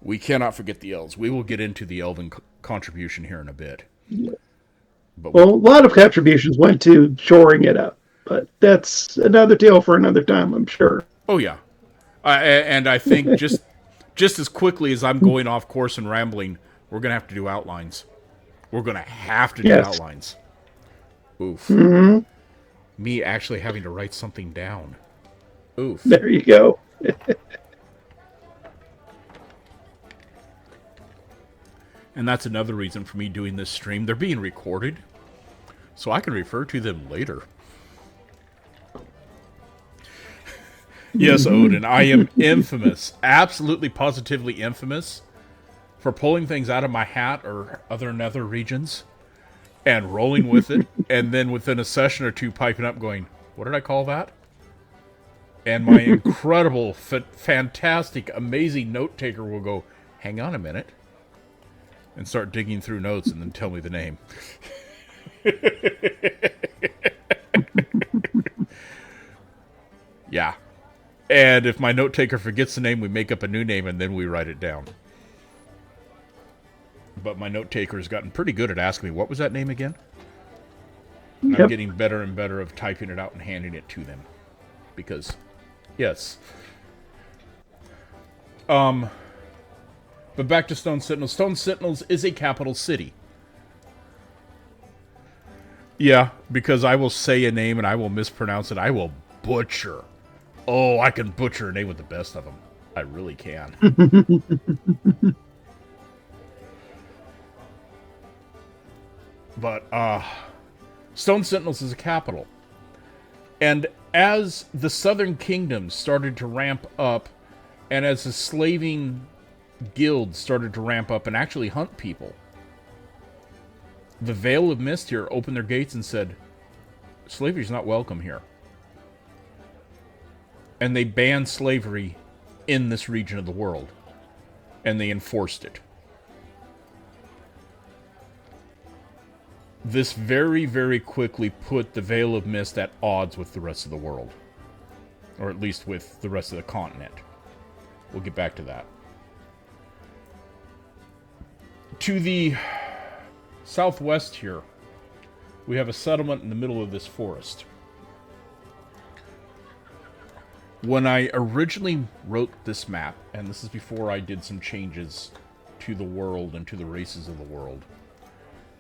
We cannot forget the elves. We will get into the elven contribution here in a bit. Yeah. But a lot of contributions went to shoring it up, but that's another tale for another time, I'm sure. Oh, yeah. And I think just as quickly as I'm going off course and rambling, we're going to have to do outlines. We're going to have to do outlines. Oof. Mm-hmm. Me actually having to write something down. Oof. There you go. And that's another reason for me doing this stream. They're being recorded, so I can refer to them later. Yes, Odin, I am infamous, absolutely positively infamous, for pulling things out of my hat or other nether regions and rolling with it, and then within a session or two piping up going, what did I call that? And my incredible, fantastic, amazing note taker will go, hang on a minute, and start digging through notes and then tell me the name. Yeah. And if my note taker forgets the name, we make up a new name and then we write it down. But my note taker has gotten pretty good at asking me, what was that name again? And I'm getting better and better of typing it out and handing it to them. Because, yes. But back to Stone Sentinels. Stone Sentinels is a capital city. Yeah, because I will say a name and I will mispronounce it. I will butcher. Oh, I can butcher a name with the best of them. I really can. But, Stone Sentinels is a capital. And as the Southern Kingdoms started to ramp up, and as the slaving guilds started to ramp up and actually hunt people, the Veil of Mist here opened their gates and said, slavery's not welcome here. And they banned slavery in this region of the world. And they enforced it. This very, very quickly put the Veil of Mist at odds with the rest of the world. Or at least with the rest of the continent. We'll get back to that. To the southwest here, we have a settlement in the middle of this forest. When I originally wrote this map, and this is before I did some changes to the world and to the races of the world,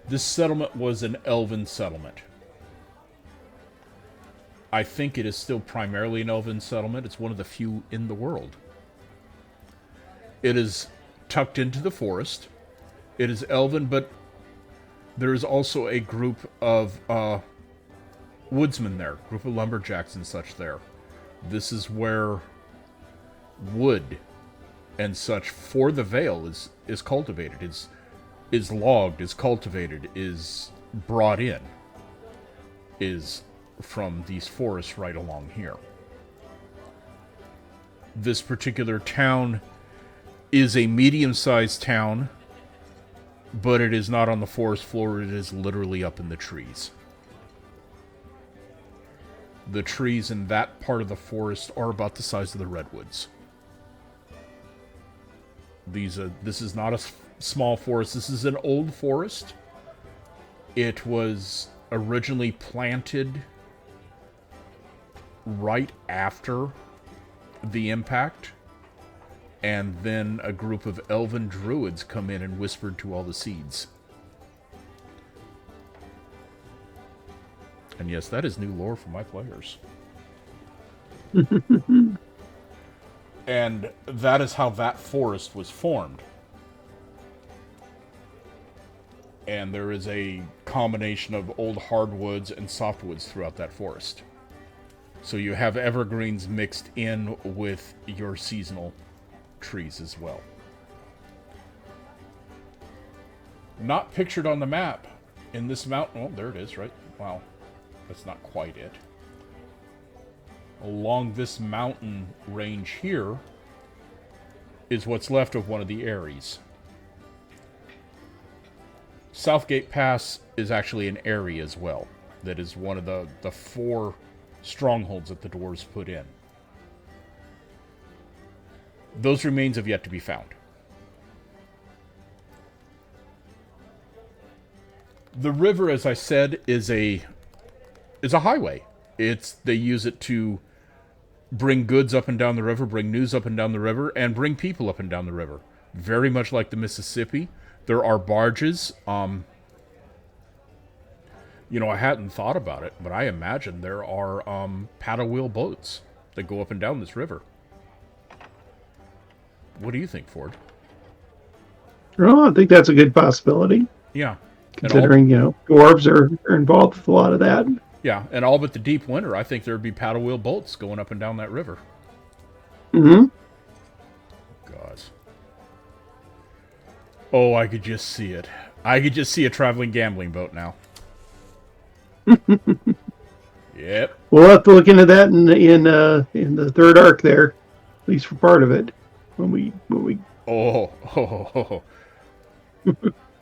this settlement was an elven settlement. I think it is still primarily an elven settlement. It's one of the few in the world. It is tucked into the forest. It is elven, but there is also a group of woodsmen there, group of lumberjacks and such there. This is where wood and such for the Veil is cultivated, is logged, is cultivated, is brought in, is from these forests right along here. This particular town is a medium-sized town, but it is not on the forest floor, it is literally up in the trees. The trees in that part of the forest are about the size of the redwoods. This is not a small forest. This is an old forest. It was originally planted right after the impact, and then a group of elven druids come in and whispered to all the seeds. And yes, that is new lore for my players. And that is how that forest was formed. And there is a combination of old hardwoods and softwoods throughout that forest. So you have evergreens mixed in with your seasonal trees as well. Not pictured on the map in this mountain. Oh, there it is, right? Wow. That's not quite it. Along this mountain range here is what's left of one of the Aeries. Southgate Pass is actually an area as well. That is one of the 4 strongholds that the dwarves put in. Those remains have yet to be found. The river, as I said, is a highway. They use it to bring goods up and down the river, bring news up and down the river, and bring people up and down the river. Very much like the Mississippi. There are barges. I hadn't thought about it, but I imagine there are paddle wheel boats that go up and down this river. What do you think, Ford? Oh, I think that's a good possibility. Yeah. Considering, dwarves are involved with a lot of that. Yeah, and all but the deep winter, I think there would be paddle wheel boats going up and down that river. Mm-hmm. God. Oh, I could just see it. I could just see a traveling gambling boat now. Yep. We'll have to look into that in the third arc there, at least for part of it. When we Oh.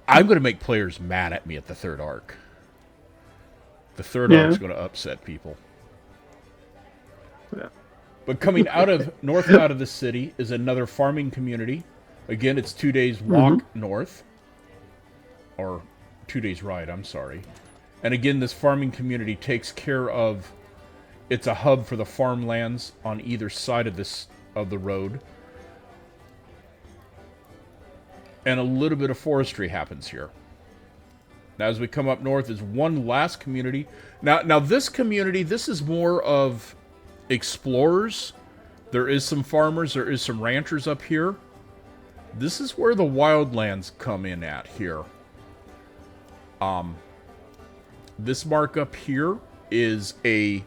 I'm going to make players mad at me at the third arc. The third arc's going to upset people. Yeah. But coming out of the city is another farming community. Again, it's 2 days walk north. Or 2 days ride, I'm sorry. And again, this farming community takes care of... It's a hub for the farmlands on either side of the road. And a little bit of forestry happens here. Now, as we come up north, is one last community. Now this community, this is more of explorers. There is some farmers, there is some ranchers up here. This is where the wildlands come in at here. This mark up here is a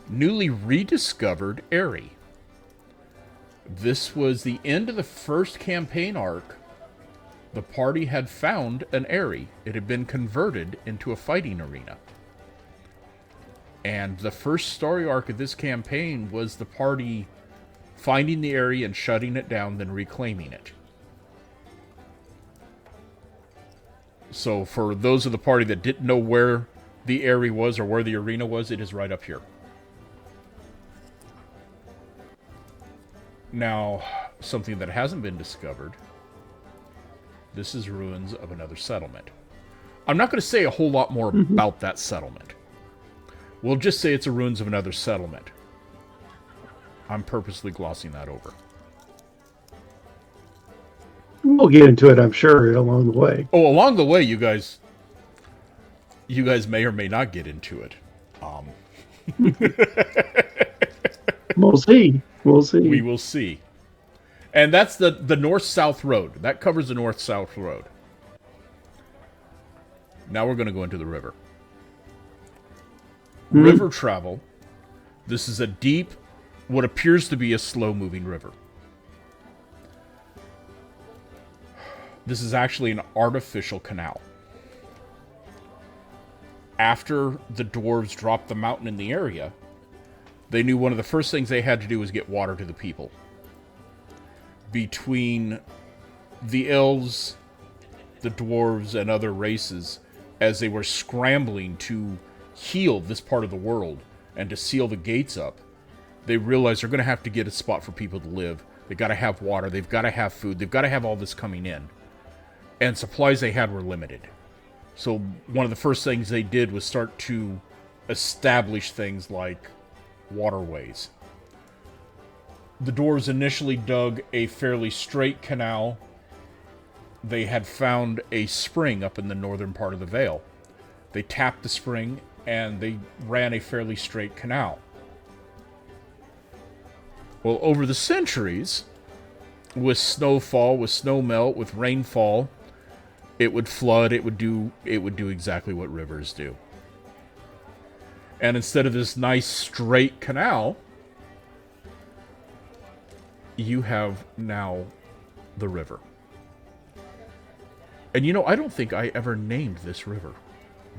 newly rediscovered area. This was the end of the first campaign arc. The party had found an area. It had been converted into a fighting arena. And the first story arc of this campaign was the party finding the area and shutting it down, then reclaiming it. So for those of the party that didn't know where the area was or where the arena was, it is right up here. Now, something that hasn't been discovered. This is ruins of another settlement. I'm not going to say a whole lot more about that settlement. We'll just say it's a ruins of another settlement. I'm purposely glossing that over. We'll get into it, I'm sure, along the way. Oh, along the way, you guys may or may not get into it. We'll see. We will see. And that's the north-south road. That covers the north-south road. Now we're going to go into the river. River travel. This is a deep, what appears to be a slow-moving river. This is actually an artificial canal. After the dwarves dropped the mountain in the area, they knew one of the first things they had to do was get water to the people. Between the elves, the dwarves, and other races, as they were scrambling to heal this part of the world and to seal the gates up, they realized they're going to have to get a spot for people to live. They've got to have water. They've got to have food. They've got to have all this coming in. And supplies they had were limited. So one of the first things they did was start to establish things like waterways. The dwarves initially dug a fairly straight canal. They had found a spring up in the northern part of the Vale. They tapped the spring, and they ran a fairly straight canal. Well, over the centuries, with snowfall, with snow melt, with rainfall, it would flood, it would do exactly what rivers do. And instead of this nice straight canal, you have now the river. And I don't think I ever named this river.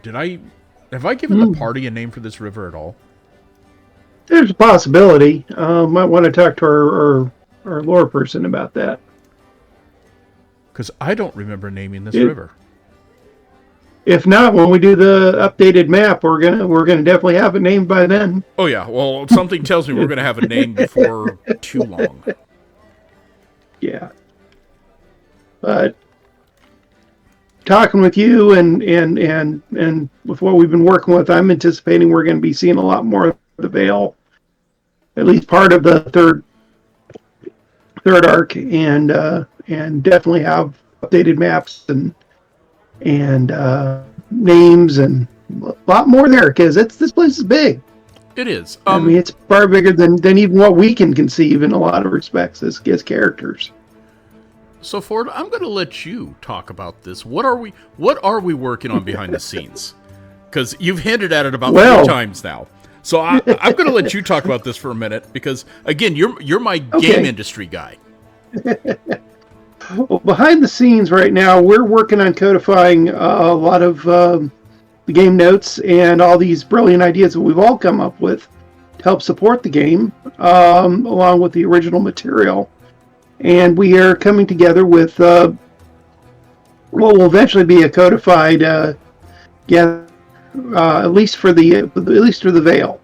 Have I given the party a name for this river at all? There's a possibility. Might want to talk to our lore person about that. Because I don't remember naming this river. If not, when we do the updated map, we're gonna definitely have it named by then. Oh yeah, well, something tells me we're gonna have a name before too long. Yeah, but talking with you and with what we've been working with, I'm anticipating we're going to be seeing a lot more of the Vale, at least part of the third arc, and definitely have updated maps and names and a lot more there, because this place is big. It is. I mean, it's far bigger than even what we can conceive in a lot of respects as characters. So Ford, I'm going to let you talk about this. What are we working on behind the scenes? Because you've hinted at it about 3 times now. So I'm going to let you talk about this for a minute, because again, you're my game industry guy. Well, behind the scenes right now, we're working on codifying a lot of the the game notes and all these brilliant ideas that we've all come up with to help support the game, along with the original material. And we are coming together with what will eventually be a codified, at least for the Veil.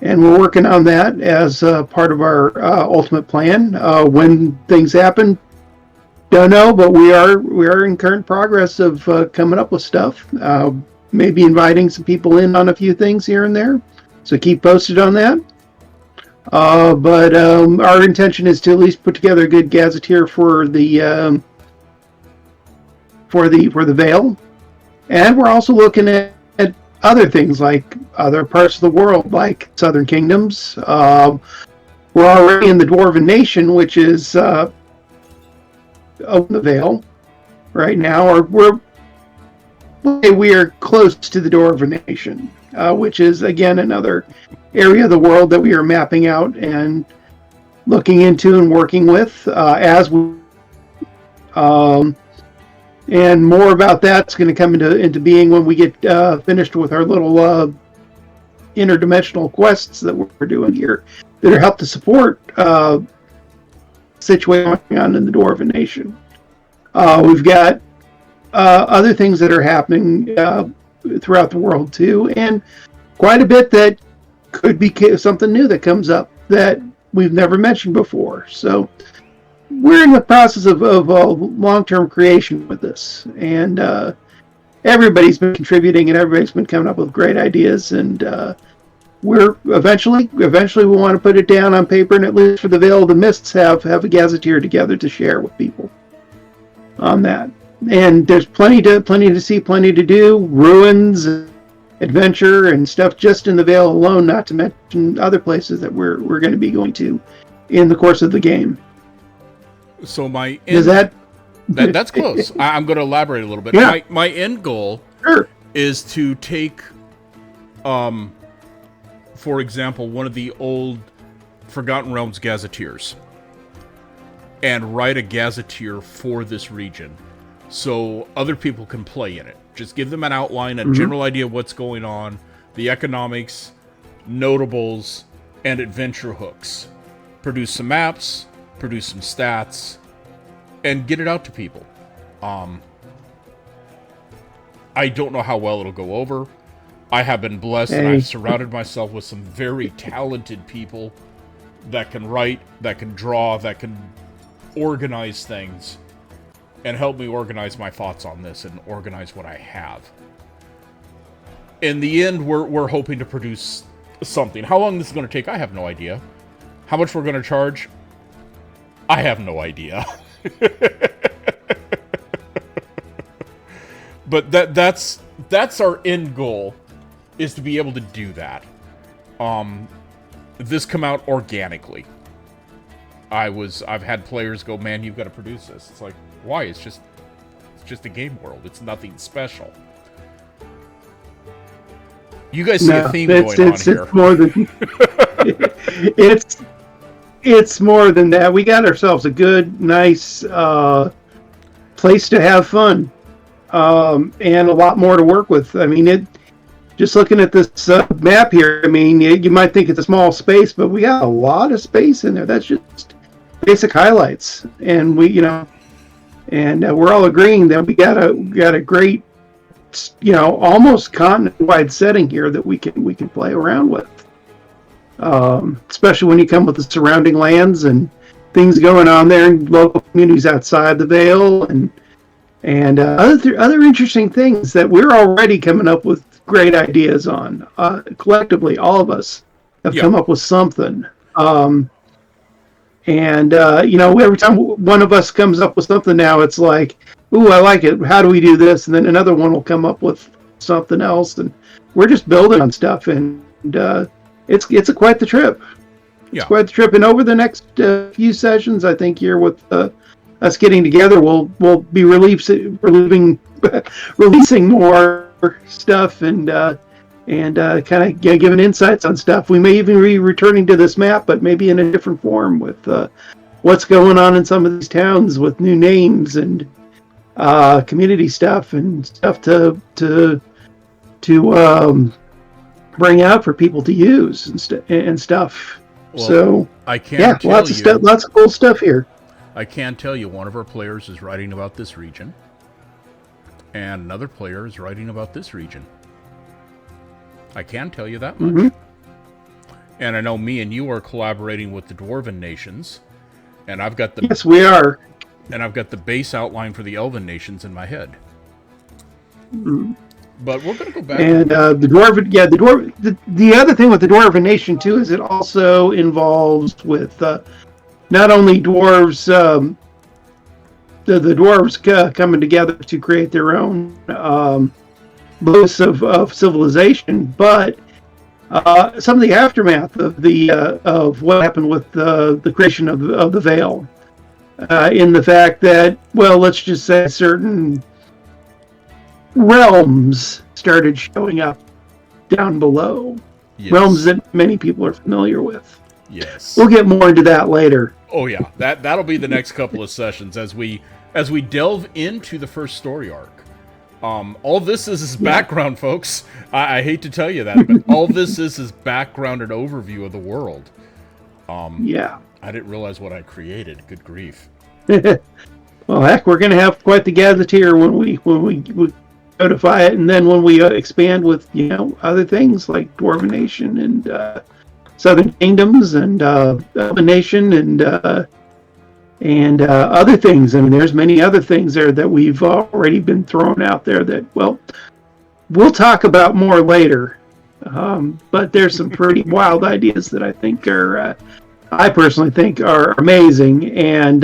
And we're working on that as part of our ultimate plan. When things happen, don't know, but we are in current progress of coming up with stuff. Maybe inviting some people in on a few things here and there. So keep posted on that. But our intention is to at least put together a good gazetteer for the Veil, and we're also looking at other things like other parts of the world, like Southern Kingdoms. We're already in the Dwarven Nation, which is the Veil right now, or we are close to the Dwarven Nation, which is again another area of the world that we are mapping out and looking into and working with as we. And more about that's going to come into being when we get finished with our little interdimensional quests that we're doing here that are help to support situation going on in the Dwarven Nation. We've got other things that are happening throughout the world too, and quite a bit that could be something new that comes up that we've never mentioned before. So we're in the process of long-term creation with this, and everybody's been contributing, and everybody's been coming up with great ideas, and we're eventually we want to put it down on paper, and at least for the Veil of the Mists have a gazetteer together to share with people on that. And there's plenty to see, plenty to do, ruins, adventure, and stuff just in the Veil alone, not to mention other places that we're going to be going to in the course of the game. So my end, that's close. I'm going to elaborate a little bit. Yeah. My end goal is to take, for example, one of the old Forgotten Realms gazetteers and write a gazetteer for this region so other people can play in it. Just give them an outline, a general idea of what's going on, the economics, notables, and adventure hooks. Produce some maps, produce some stats, and get it out to people. I don't know how well it'll go over. I have been blessed and I've surrounded myself with some very talented people that can write, that can draw, that can organize things, and help me organize my thoughts on this and organize what I have. In the end, we're hoping to produce something. How long this is going to take, I have no idea. How much we're going to charge, I have no idea. But that's our end goal, is to be able to do that. This come out organically. I've had players go, man, you've got to produce this. It's like, why? It's just a game world. It's nothing special. You guys see a theme going on here. It's more than it's more than that. We got ourselves a good, nice place to have fun, and a lot more to work with. I mean, just looking at this map here, I mean, you might think it's a small space, but we got a lot of space in there. That's just basic highlights, and we're all agreeing that we got a great, almost continent-wide setting here that we can play around with. Especially when you come with the surrounding lands and things going on there in local communities outside the Veil, and other interesting things that we're already coming up with great ideas on. Collectively, all of us have come up with something. Every time one of us comes up with something now, it's like, ooh, I like it. How do we do this? And then another one will come up with something else, and we're just building on stuff, and it's quite the trip. Yeah. It's quite the trip. And over the next few sessions, I think here with us getting together, we'll be releasing more stuff and kind of giving insights on stuff. We may even be returning to this map, but maybe in a different form with what's going on in some of these towns with new names and community stuff and stuff to to bring out for people to use and stuff. Well, so I can't tell lots of stuff, lots of cool stuff here. I can tell you one of our players is writing about this region, and another player is writing about this region. I can tell you that much. Mm-hmm. And I know me and you are collaborating with the Dwarven nations, and I've got the yes, we are, and I've got the base outline for the Elven nations in my head. Mm-hmm. But we're going to go back. And the Dwarven, yeah, the other thing with the Dwarven nation too is it also involves with not only dwarves, the dwarves coming together to create their own boosts of civilization, but some of the aftermath of what happened with the creation of the Veil, in the fact that, well, let's just say certain realms started showing up down below. Yes. Realms that many people are familiar with. Yes, we'll get more into that later. Oh yeah, that'll be the next couple of sessions as we delve into the first story arc. All this is background, folks. I hate to tell you that, but all this is background and overview of the world. Yeah. I didn't realize what I created. Good grief. Well, heck, we're going to have quite the gazetteer when we codify it, and then when we expand with other things like Dwarven Nation and Southern Kingdoms and Elven Nation and other things. I mean, there's many other things there that we've already been thrown out there that, well, we'll talk about more later. But there's some pretty wild ideas that I think I personally think are amazing, and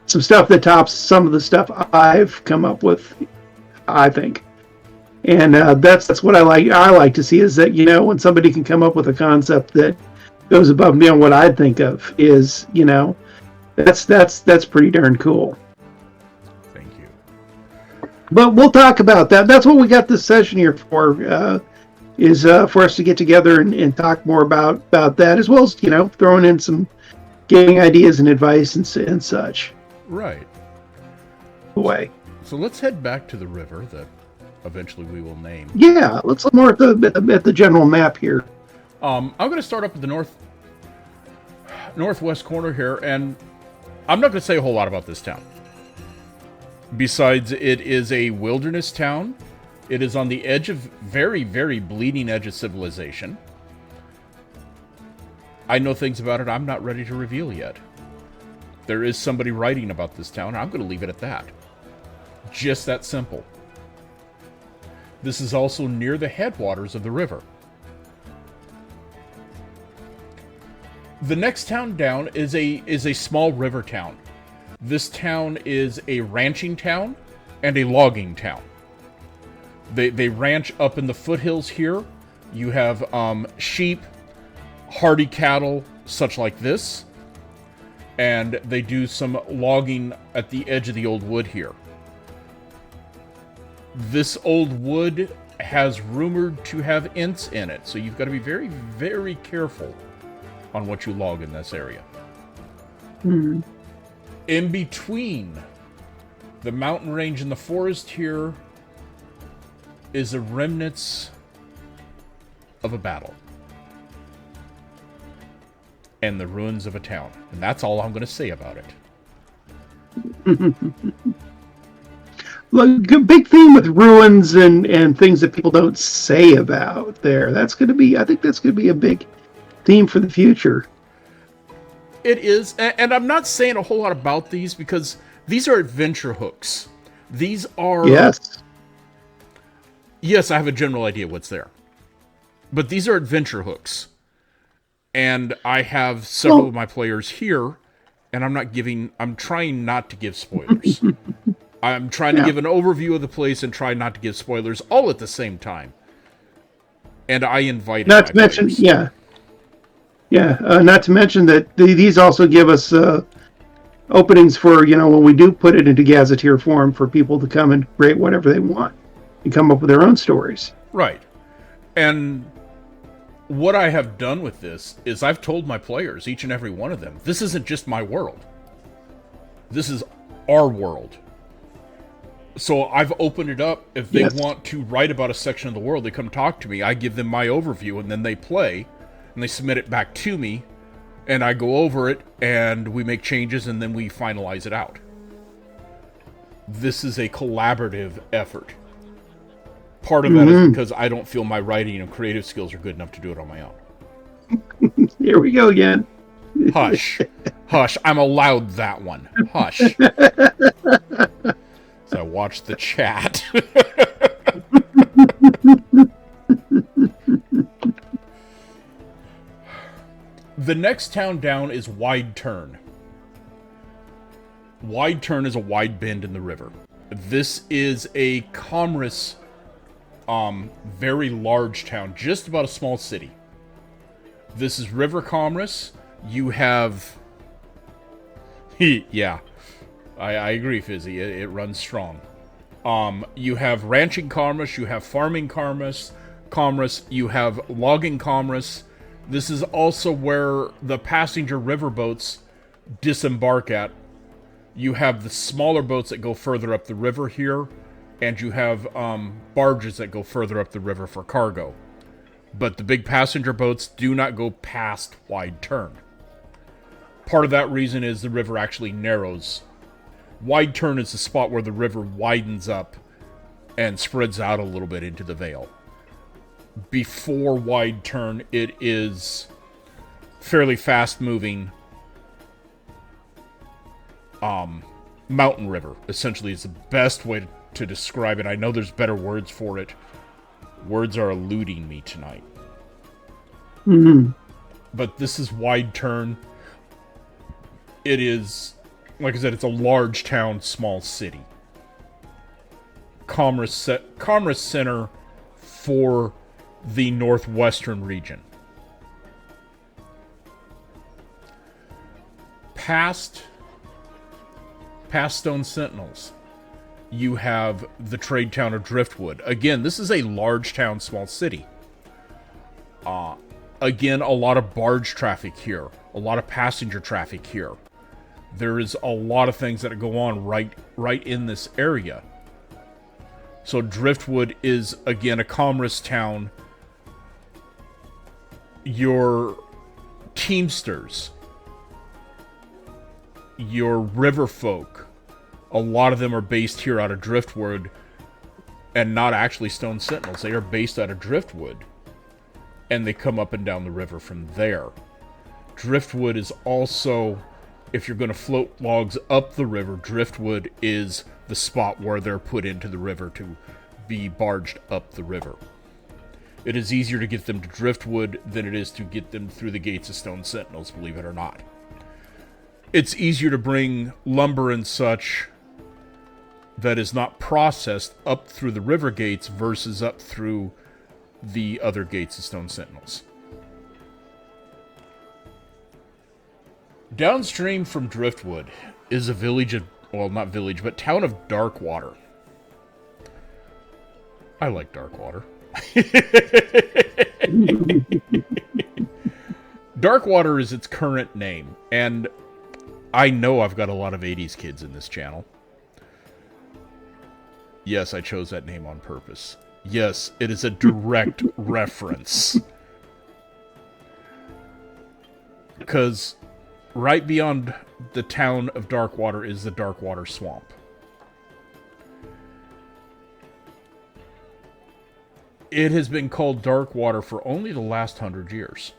some stuff that tops some of the stuff I've come up with, I think. And that's what I like to see, is that, when somebody can come up with a concept that goes above and beyond what I'd think of, is, that's pretty darn cool. Thank you. But we'll talk about that. That's what we got this session here for, is for us to get together and talk more about that, as well as, throwing in some gaming ideas and advice and such. Right. Way. So let's head back to the river that eventually we will name. Yeah, let's look more at the general map here. I'm going to start up at the northwest corner here, and I'm not going to say a whole lot about this town. Besides, it is a wilderness town. It is on the edge of very, very bleeding edge of civilization. I know things about it I'm not ready to reveal yet. There is somebody writing about this town. I'm going to leave it at that. Just that simple. This is also near the headwaters of the river. The next town down is a small river town. This town is a ranching town and a logging town. They ranch up in the foothills here. You have sheep, hardy cattle, such like this. And they do some logging at the edge of the old wood here. This old wood has rumored to have ints in it, so you've got to be very, very careful on what you log in this area. Mm-hmm. In between the mountain range and the forest here is the remnants of a battle and the ruins of a town. And that's all I'm going to say about it. Look, a big theme with ruins and things that people don't say about there. I think that's going to be a big theme for the future. It is, and I'm not saying a whole lot about these because these are adventure hooks. These are... Yes, I have a general idea what's there. But these are adventure hooks. And I have several of my players here, and I'm trying not to give spoilers. I'm trying to give an overview of the place and try not to give spoilers all at the same time. And I invited not to mention, players. Not to mention that these also give us openings for, when we do put it into gazetteer form, for people to come and create whatever they want and come up with their own stories. Right. And what I have done with this is I've told my players, each and every one of them, this isn't just my world. This is our world. So I've opened it up. If they Yes. want to write about a section of the world, they come talk to me. I give them my overview, and then they play, and they submit it back to me, and I go over it, and we make changes, and then we finalize it out. This is a collaborative effort. Part of that is because I don't feel my writing and creative skills are good enough to do it on my own. Here we go again. Hush. Hush. I'm allowed that one. Hush. So I watched the chat. The next town down is Wide Turn. Wide Turn is a wide bend in the river. This is a commerce, very large town, just about a small city. This is river commerce. You have... yeah, I agree, Fizzy. It runs strong. You have ranching commerce, you have farming commerce, you have logging commerce. This is also where the passenger riverboats disembark at. You have the smaller boats that go further up the river here, and you have barges that go further up the river for cargo. But the big passenger boats do not go past Wide Turn. Part of that reason is the river actually narrows. Wide Turn is the spot where the river widens up and spreads out a little bit into the vale. Before Wide Turn, it is fairly fast-moving mountain river. Essentially, is the best way to describe it. I know there's better words for it. Words are eluding me tonight. But this is Wide Turn. It is, like I said, it's a large town, small city. Commerce center for the northwestern region. Past Stone Sentinels, you have the trade town of Driftwood. Again, this is a large town, small city. Again, a lot of barge traffic here. A lot of passenger traffic here. There is a lot of things that go on right in this area. So Driftwood is, again, a commerce town. Your Teamsters, your river folk, a lot of them are based here out of Driftwood and not actually Stone Sentinels. They are based out of Driftwood, and they come up and down the river from there. Driftwood is also, if you're going to float logs up the river, Driftwood is the spot where they're put into the river to be barged up the river. It is easier to get them to Driftwood than it is to get them through the gates of Stone Sentinels, believe it or not. It's easier to bring lumber and such that is not processed up through the river gates versus up through the other gates of Stone Sentinels. Downstream from Driftwood is a village of, well, not village, but town of Darkwater. I like Darkwater. Darkwater is its current name, and I know I've got a lot of 80s kids in this channel. Yes, I chose that name on purpose. Yes, it is a direct reference. Because right beyond the town of Darkwater is the Darkwater Swamp. It has been called Darkwater for only the last 100 years.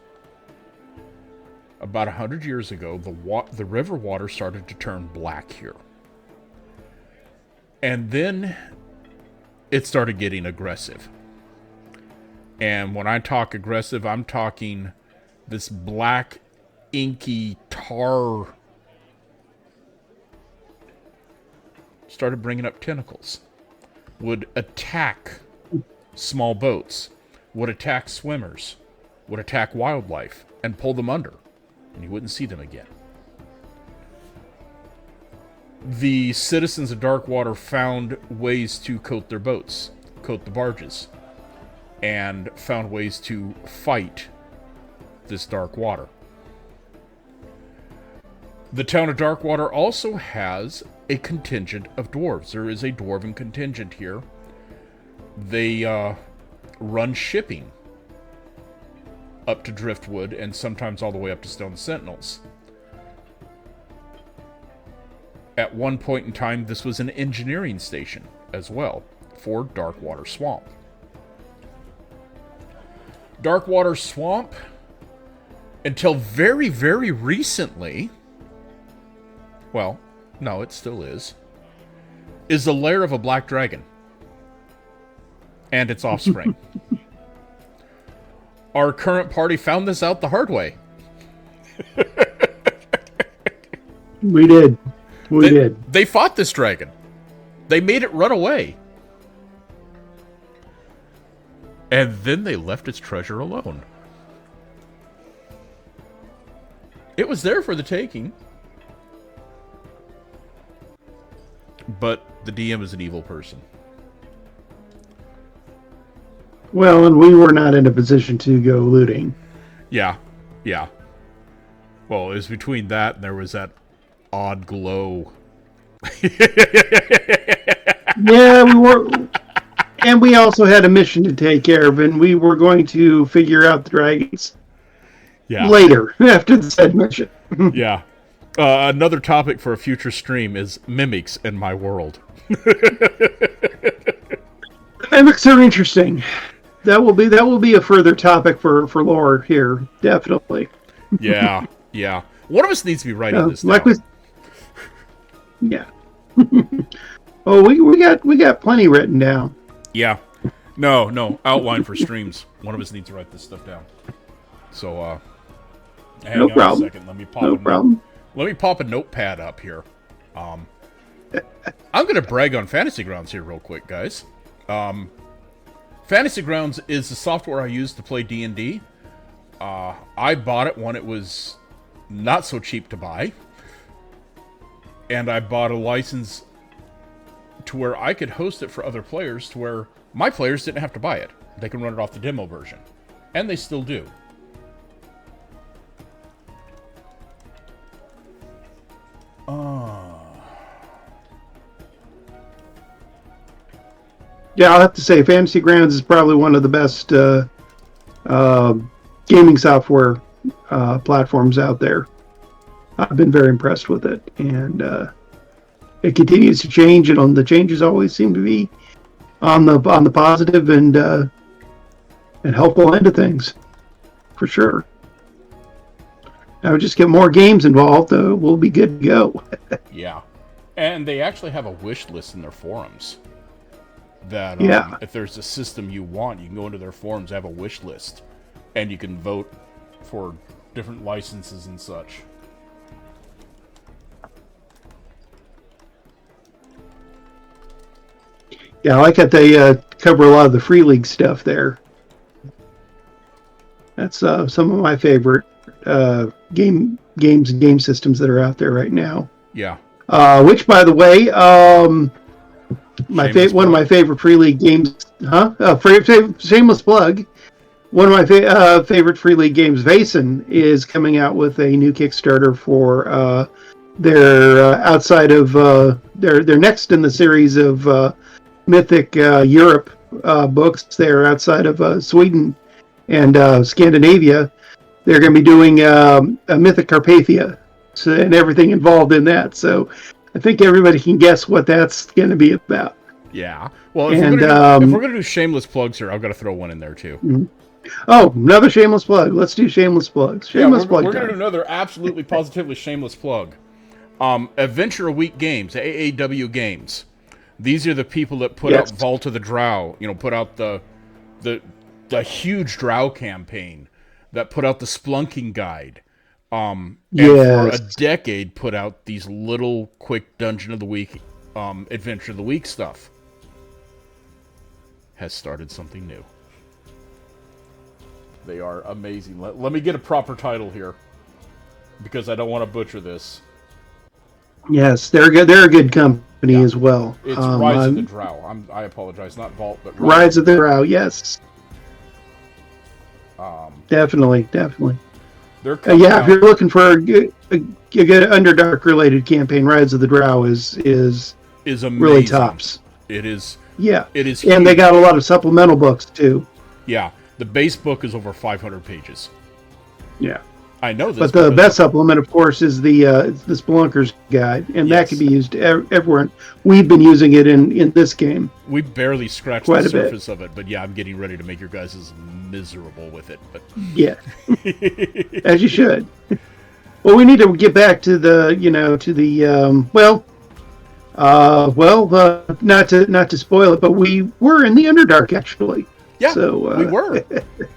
About 100 years ago, the river water started to turn black here. And then it started getting aggressive. And when I talk aggressive, I'm talking this black, inky tar started bringing up tentacles. Would attack small boats, would attack swimmers, would attack wildlife, and pull them under. And you wouldn't see them again. The citizens of Darkwater found ways to coat their boats, coat the barges, and found ways to fight this dark water. The town of Darkwater also has a contingent of dwarves. There is a dwarven contingent here. They run shipping up to Driftwood and sometimes all the way up to Stone Sentinels. At one point in time, this was an engineering station as well for Darkwater Swamp. Darkwater Swamp, until very, very recently, well, no, it still is the lair of a black dragon and its offspring. Our current party found this out the hard way. We did. We did. They fought this dragon. They made it run away. And then they left its treasure alone. It was there for the taking. But the DM is an evil person. Well, and we were not in a position to go looting. Yeah. Well, it was between that and there was that odd glow. Yeah, we were... And we also had a mission to take care of, and we were going to figure out the dragons later, after the said mission. Yeah. Another topic for a future stream is mimics in my world. Mimics are interesting. That will be a further topic for lore here, definitely. Yeah. One of us needs to be writing this down. Yeah. Oh, we got plenty written down. Yeah. No. Outline for streams. One of us needs to write this stuff down. So, hang on a second. Let me pop a notepad up here. I'm going to brag on Fantasy Grounds here real quick, guys. Fantasy Grounds is the software I use to play D&D. I bought it when it was not so cheap to buy. And I bought a license to where I could host it for other players, to where my players didn't have to buy it. They can run it off the demo version. And they still do. Yeah, I'll have to say Fantasy Grounds is probably one of the best gaming software platforms out there. I've been very impressed with it, and it continues to change, and the changes always seem to be on the positive and helpful end of things, for sure. I would just get more games involved, we'll be good to go. Yeah, and they actually have a wish list in their forums. That if there's a system you want, you can go into their forums, have a wish list, and you can vote for different licenses and such. Yeah, I like that they cover a lot of the Free League stuff there. That's some of my favorite games and game systems that are out there right now. Yeah. Which, by the way, one of my favorite Free League games, shameless plug. One of my favorite Free League games, Vaesen, is coming out with a new Kickstarter for their outside of their next in the series of Mythic Europe books. They're outside of Sweden and Scandinavia. They're going to be doing a Mythic Carpathia and everything involved in that. So I think everybody can guess what that's going to be about. Yeah. Well, if we're going to do shameless plugs here, I've got to throw one in there too. Mm-hmm. Oh, another shameless plug. Let's do shameless plugs. We're going to do another absolutely positively shameless plug. Adventure a Week Games, AAW Games. These are the people that put out Vault of the Drow, put out the huge Drow campaign, that put out the Splunking Guide. And for a decade put out these little quick Dungeon of the Week, Adventure of the Week stuff. Has started something new. They are amazing. Let me get a proper title here, because I don't want to butcher this. Yes, they're good. They're a good company as well. It's Rise of the Drow. I apologize, not Vault, but Rise of the Drow. Yes. Definitely. They're if you're looking for good Underdark related campaign, Rise of the Drow, is amazing. really tops. It is. Yeah, It is and they huge. got a lot of supplemental books too. Yeah, the base book is over 500 pages. Yeah, I know this, but the best supplement, of course, is the Spelunker's Guide, and that can be used everywhere. We've been using it in this game. We barely scratched quite the a bit. surface of it, but yeah, I'm getting ready to make your guys miserable with it. But Yeah, as you should. Well, we need to get back to the not to spoil it, but we were in the Underdark actually. yeah, So we were,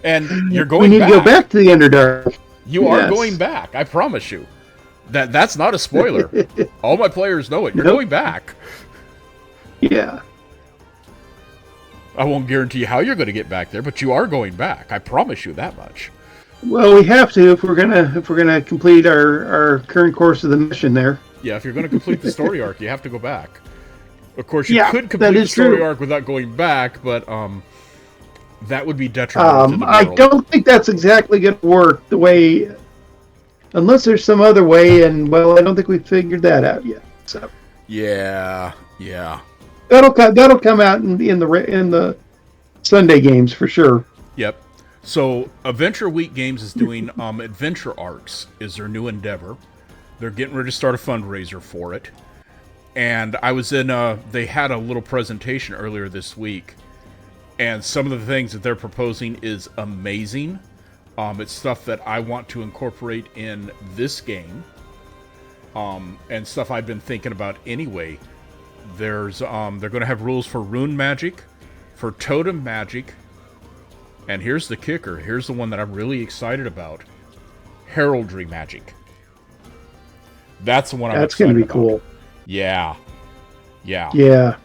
and you're we going. need to go back to the Underdark. You are Yes. going back. I promise you. That's not a spoiler. All my players know it. You're Nope. going back. Yeah. I won't guarantee how you're going to get back there, but you are going back. I promise you that much. Well, we have to if we're gonna complete our current course of the mission there. Yeah, if you're going to complete the story arc, you have to go back. Of course, you Yeah, could that complete the is story true. arc without going back, but that would be detrimental to the I world. don't think that's exactly going to work the way, unless there's some other way, and well, I don't think we've figured that out yet. So Yeah. that'll come out in the Sunday games for sure. Yep. So Adventure Week Games is doing Adventure Arcs is their new endeavor. They're getting ready to start a fundraiser for it. And I was in they had a little presentation earlier this week, and some of the things that they're proposing is amazing. It's stuff that I want to incorporate in this game, and stuff I've been thinking about anyway. There's they're going to have rules for rune magic, for totem magic, and here's the kicker. Here's the one that I'm really excited about: heraldry magic. That's the one I'm That's excited going to be about. cool. Yeah. Yeah.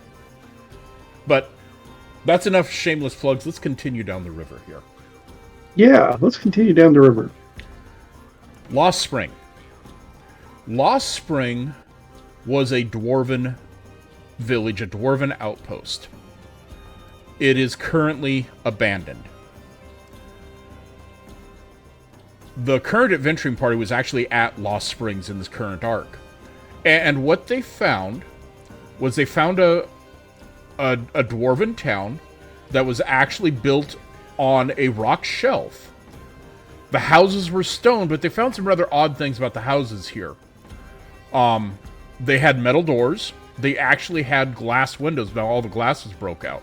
But that's enough shameless plugs. Let's continue down the river here. Yeah. Let's continue down the river. Lost Spring. Lost Spring was a dwarven village, a dwarven outpost. It is currently abandoned. The current adventuring party was actually at Lost Springs in this current arc. And what they found was they found a dwarven town that was actually built on a rock shelf. The houses were stone, but they found some rather odd things about the houses here. They had metal doors. They actually had glass windows. Now all the glasses broke out.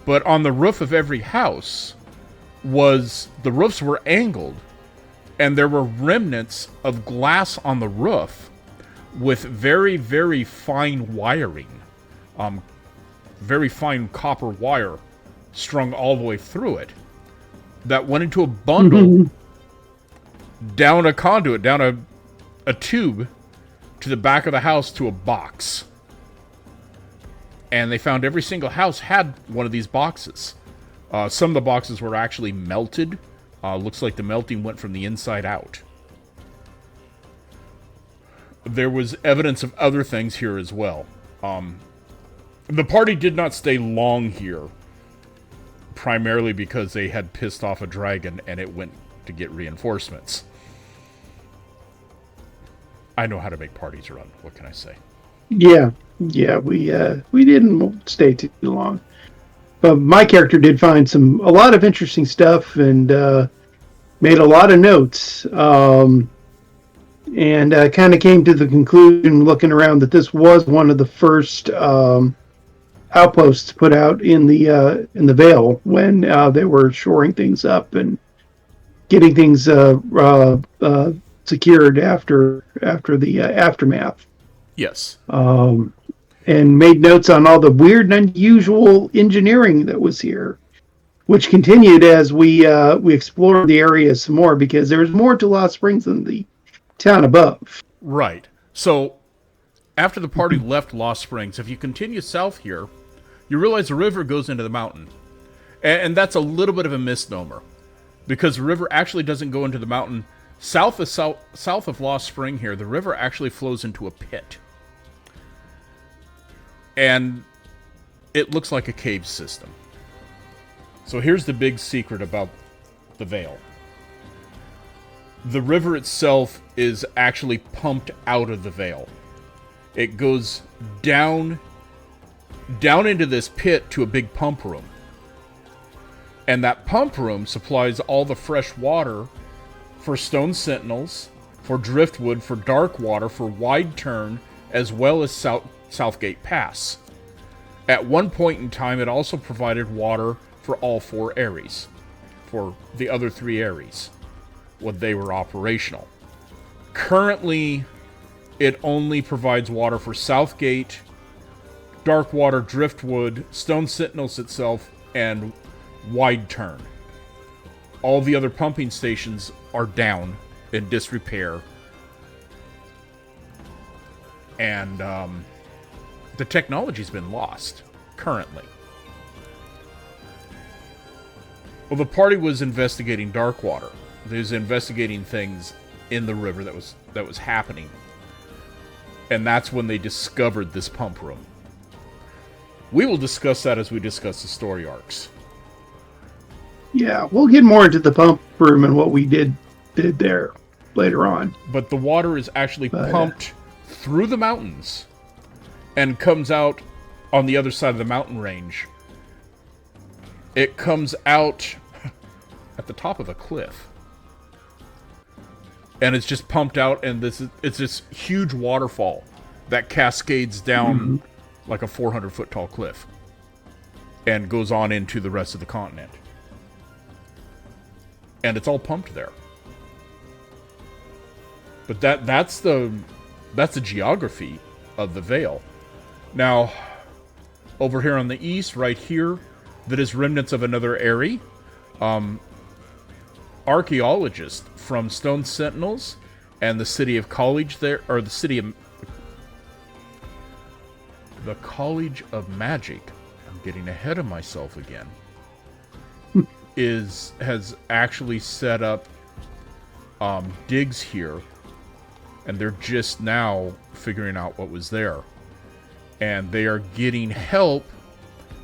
But on the roof of every house the roofs were angled, and there were remnants of glass on the roof with very, very fine wiring. Very fine copper wire strung all the way through it that went into a bundle down a conduit, down a tube to the back of the house to a box. And they found every single house had one of these boxes. Some of the boxes were actually melted. Looks like the melting went from the inside out. There was evidence of other things here as well. The party did not stay long here, primarily because they had pissed off a dragon and it went to get reinforcements. I know how to make parties run. What can I say? Yeah. We didn't stay too long, but my character did find a lot of interesting stuff and made a lot of notes. And kind of came to the conclusion, looking around, that this was one of the first outposts put out in the Vale when they were shoring things up and getting things secured after the aftermath. Yes. And made notes on all the weird and unusual engineering that was here, which continued as we explored the area some more, because there was more to Lost Springs than the town above. Right. So, after the party left Lost Springs, if you continue south here, you realize the river goes into the mountain. And that's a little bit of a misnomer, because the river actually doesn't go into the mountain. South of Lost Spring here, the river actually flows into a pit. And it looks like a cave system. So here's the big secret about the Vale. The river itself is actually pumped out of the Vale. It goes down into this pit to a big pump room. And that pump room supplies all the fresh water for stone sentinels, for driftwood, for dark water, for wide turn, as well as Southgate Pass. At one point in time, it also provided water for all 4 areas, for the other 3 areas, when they were operational. Currently, it only provides water for Southgate, Darkwater, Driftwood, Stone Sentinels itself, and Wide Turn. All the other pumping stations are down in disrepair. And the technology's been lost, currently. Well, the party was investigating Darkwater. They was investigating things in the river that was happening. And that's when they discovered this pump room. We will discuss that as we discuss the story arcs. Yeah, we'll get more into the pump room and what we did there later on. But the water is actually pumped through the mountains and comes out on the other side of the mountain range. It comes out at the top of a cliff. And it's just pumped out, and it's this huge waterfall that cascades down like a 400-foot tall cliff and goes on into the rest of the continent. And it's all pumped there. But that's the geography of the Vale. Now, over here on the east, right here, that is remnants of another area. Archaeologists from Stone Sentinels and the city of College there, or the city of the College of Magic. I'm getting ahead of myself again. Has actually set up digs here, and they're just now figuring out what was there. And they are getting help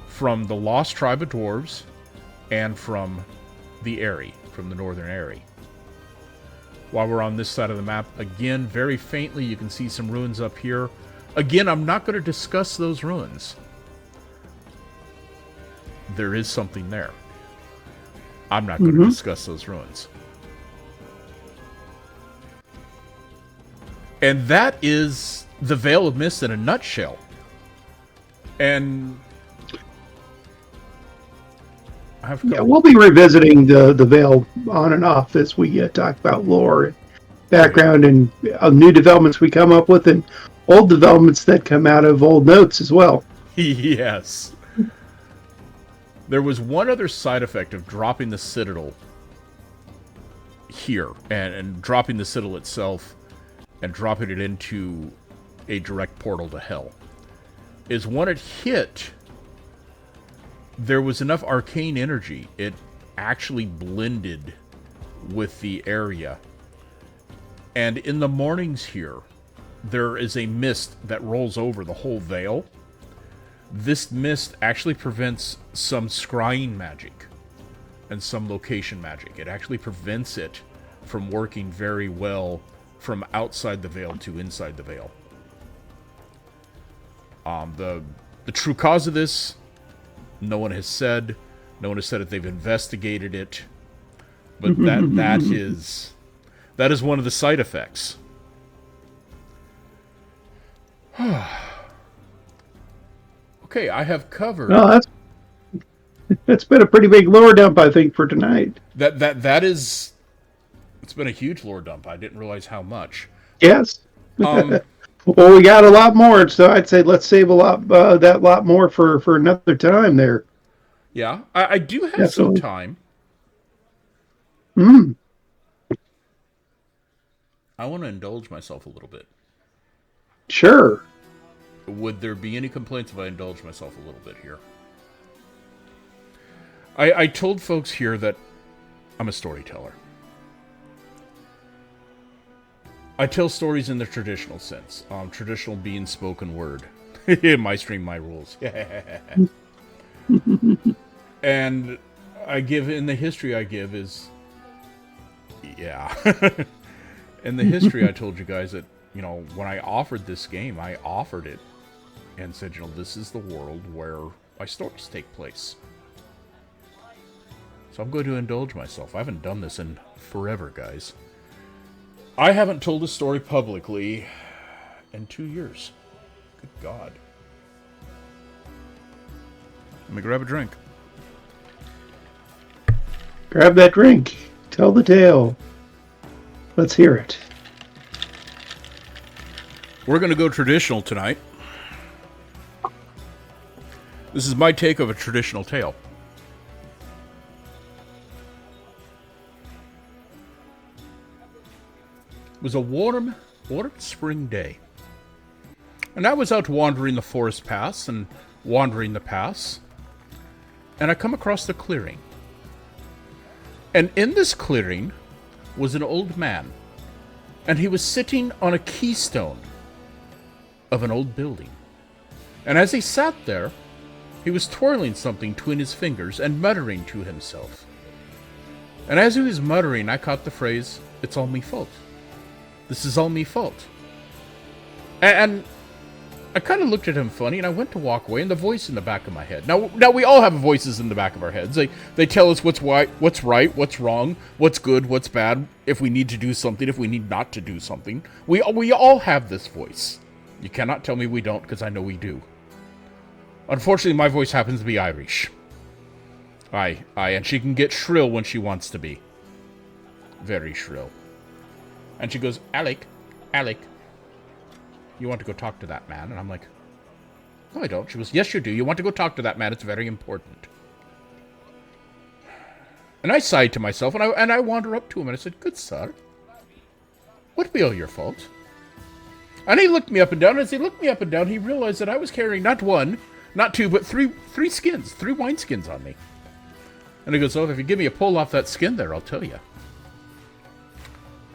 from the Lost Tribe of Dwarves and from the Eyrie, from the Northern Eyrie. While we're on this side of the map, again, very faintly, you can see some ruins up here. Again, I'm not going to discuss those ruins. There is something there. I'm not going to discuss those ruins. And that is the Vale of Mist in a nutshell. And we'll be revisiting the Vale on and off as we talk about lore and background and new developments we come up with and old developments that come out of old notes as well. Yes. There was one other side effect of dropping the Citadel here and dropping the Citadel itself and dropping it into a direct portal to hell. Is when it hit, there was enough arcane energy. It actually blended with the area. And in the mornings here, there is a mist that rolls over the whole Vale. This mist actually prevents some scrying magic and some location magic. It actually prevents it from working very well from outside the Vale to inside the Vale. The true cause of this, no one has said. No one has said that they've investigated it. But that is one of the side effects. Okay, I have covered. Well, that's been a pretty big lore dump, I think, for tonight. That is. It's been a huge lore dump. I didn't realize how much. Yes. Well, we got a lot more, so I'd say let's save a lot that lot more for another time there. Yeah, I do have some time. I want to indulge myself a little bit. Sure. Would there be any complaints if I indulge myself a little bit here? I told folks here that I'm a storyteller. I tell stories in the traditional sense. Traditional being spoken word. My stream, my rules. And I give, in the history I give is Yeah. In the history, I told you guys that, when I offered this game, I offered it and said, this is the world where my stories take place. So I'm going to indulge myself. I haven't done this in forever, guys. I haven't told a story publicly in 2 years. Good God. Let me grab a drink. Grab that drink. Tell the tale. Let's hear it. We're going to go traditional tonight. This is my take of a traditional tale. It was a warm spring day. And I was out wandering the forest paths and wandering the paths. And I come across the clearing. And in this clearing was an old man. And he was sitting on a keystone of an old building. And as he sat there, he was twirling something between his fingers and muttering to himself. And as he was muttering, I caught the phrase, "It's all me fault. This is all me fault." And I kind of looked at him funny, and I went to walk away, and the voice in the back of my head. Now we all have voices in the back of our heads. They tell us what's right, what's wrong, what's good, what's bad, if we need to do something, if we need not to do something. We all have this voice. You cannot tell me we don't, because I know we do. Unfortunately, my voice happens to be Irish. Aye, and she can get shrill when she wants to be. Very shrill. And she goes, Alec, you want to go talk to that man? And I'm like, no, I don't. She goes, yes, you do. You want to go talk to that man. It's very important. And I sighed to myself, and I wander up to him, and I said, good sir, what be all your fault? And he looked me up and down, and as he looked me up and down, he realized that I was carrying not one, not two, but three skins, 3 wineskins on me. And he goes, oh, if you give me a pull off that skin there, I'll tell you.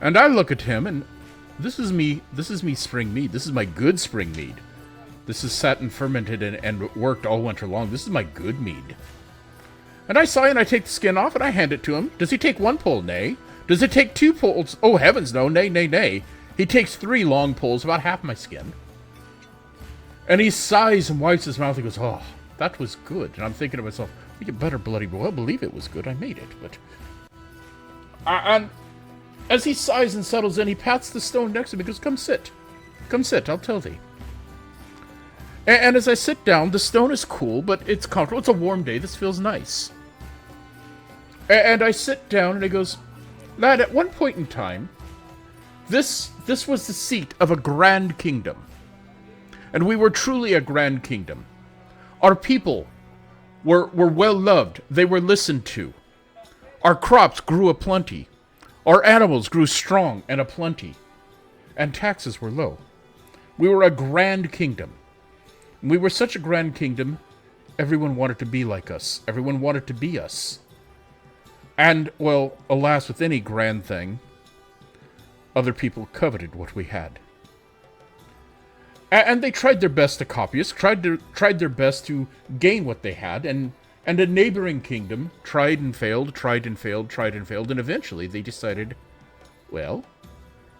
And I look at him, and this is me spring mead. This is my good spring mead. This is sat and fermented and worked all winter long. This is my good mead. And I sigh, and I take the skin off, and I hand it to him. Does he take 1 pull? Nay. Does it take 2 pulls? Oh, heavens, no. Nay, nay, nay. He takes 3 long pulls, about half my skin. And he sighs and wipes his mouth. He goes, oh, that was good. And I'm thinking to myself, you better bloody well believe it was good. I made it. But and as he sighs and settles in, he pats the stone next to me and goes, come sit. Come sit, I'll tell thee. And as I sit down, the stone is cool, but it's comfortable. It's a warm day. This feels nice. And I sit down, and he goes, lad, at one point in time, this was the seat of a grand kingdom. And we were truly a grand kingdom. Our people were well loved. They were listened to. Our crops grew aplenty. Our animals grew strong and aplenty. And taxes were low. We were a grand kingdom. And we were such a grand kingdom, everyone wanted to be like us. Everyone wanted to be us. And, well, alas, with any grand thing, other people coveted what we had. And they tried their best to copy us, tried their best to gain what they had, and a neighboring kingdom tried and failed, and eventually they decided, well,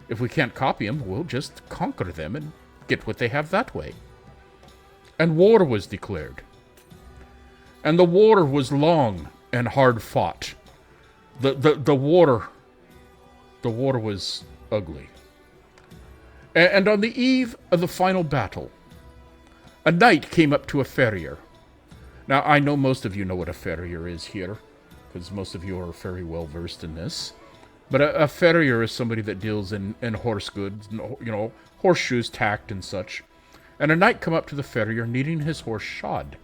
if we can't copy them, we'll just conquer them and get what they have that way. And war was declared. And the war was long and hard fought. The war was ugly. And on the eve of the final battle, a knight came up to a farrier. Now, I know most of you know what a farrier is here, because most of you are very well versed in this. But a farrier is somebody that deals in horse goods, horseshoes, tacked, and such. And a knight come up to the farrier needing his horse shod.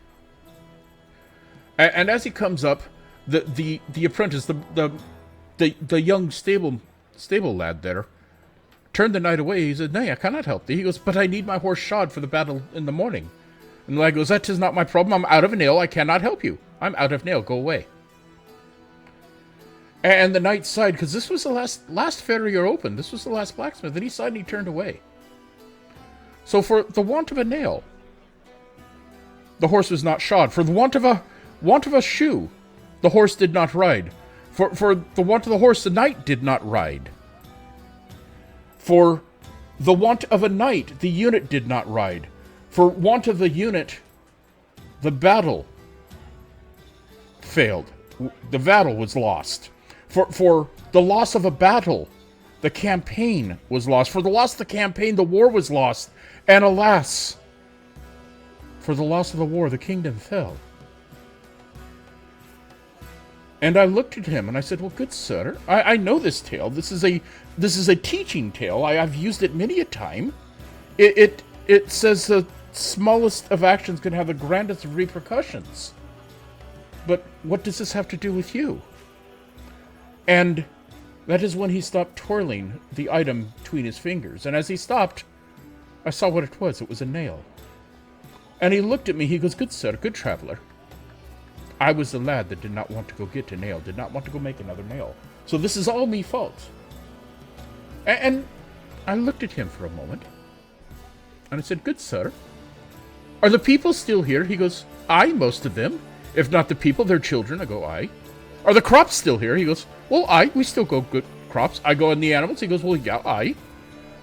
And as he comes up, the apprentice, the young stable lad there, turned the knight away. He said, nay, I cannot help thee. He goes, but I need my horse shod for the battle in the morning. And the lad goes, that is not my problem. I'm out of nail. I cannot help you. I'm out of nail. Go away. And the knight sighed, because this was the last farrier open. This was the last blacksmith. And he sighed and he turned away. So for the want of a nail, the horse was not shod. For the want of a shoe, the horse did not ride. For the want of the horse, the knight did not ride. For the want of a knight, the unit did not ride. For want of the unit, the battle failed. The battle was lost. For the loss of a battle, the campaign was lost. For the loss of the campaign, the war was lost. And alas, for the loss of the war, the kingdom fell. And I looked at him and I said, well, good sir, I know this tale. This is a teaching tale. I've used it many a time. It says the smallest of actions can have the grandest of repercussions. But what does this have to do with you? And that is when he stopped twirling the item between his fingers. And as he stopped, I saw what it was. It was a nail. And he looked at me. He goes, good sir, good traveler. I was the lad that did not want to go get a nail, did not want to go make another nail. So this is all me fault. And I looked at him for a moment. And I said, good sir, are the people still here? He goes, aye, most of them. If not the people, their children. I go, aye. Are the crops still here? He goes, well, aye, we still go good crops. I go, and the animals? He goes, well, yeah, aye.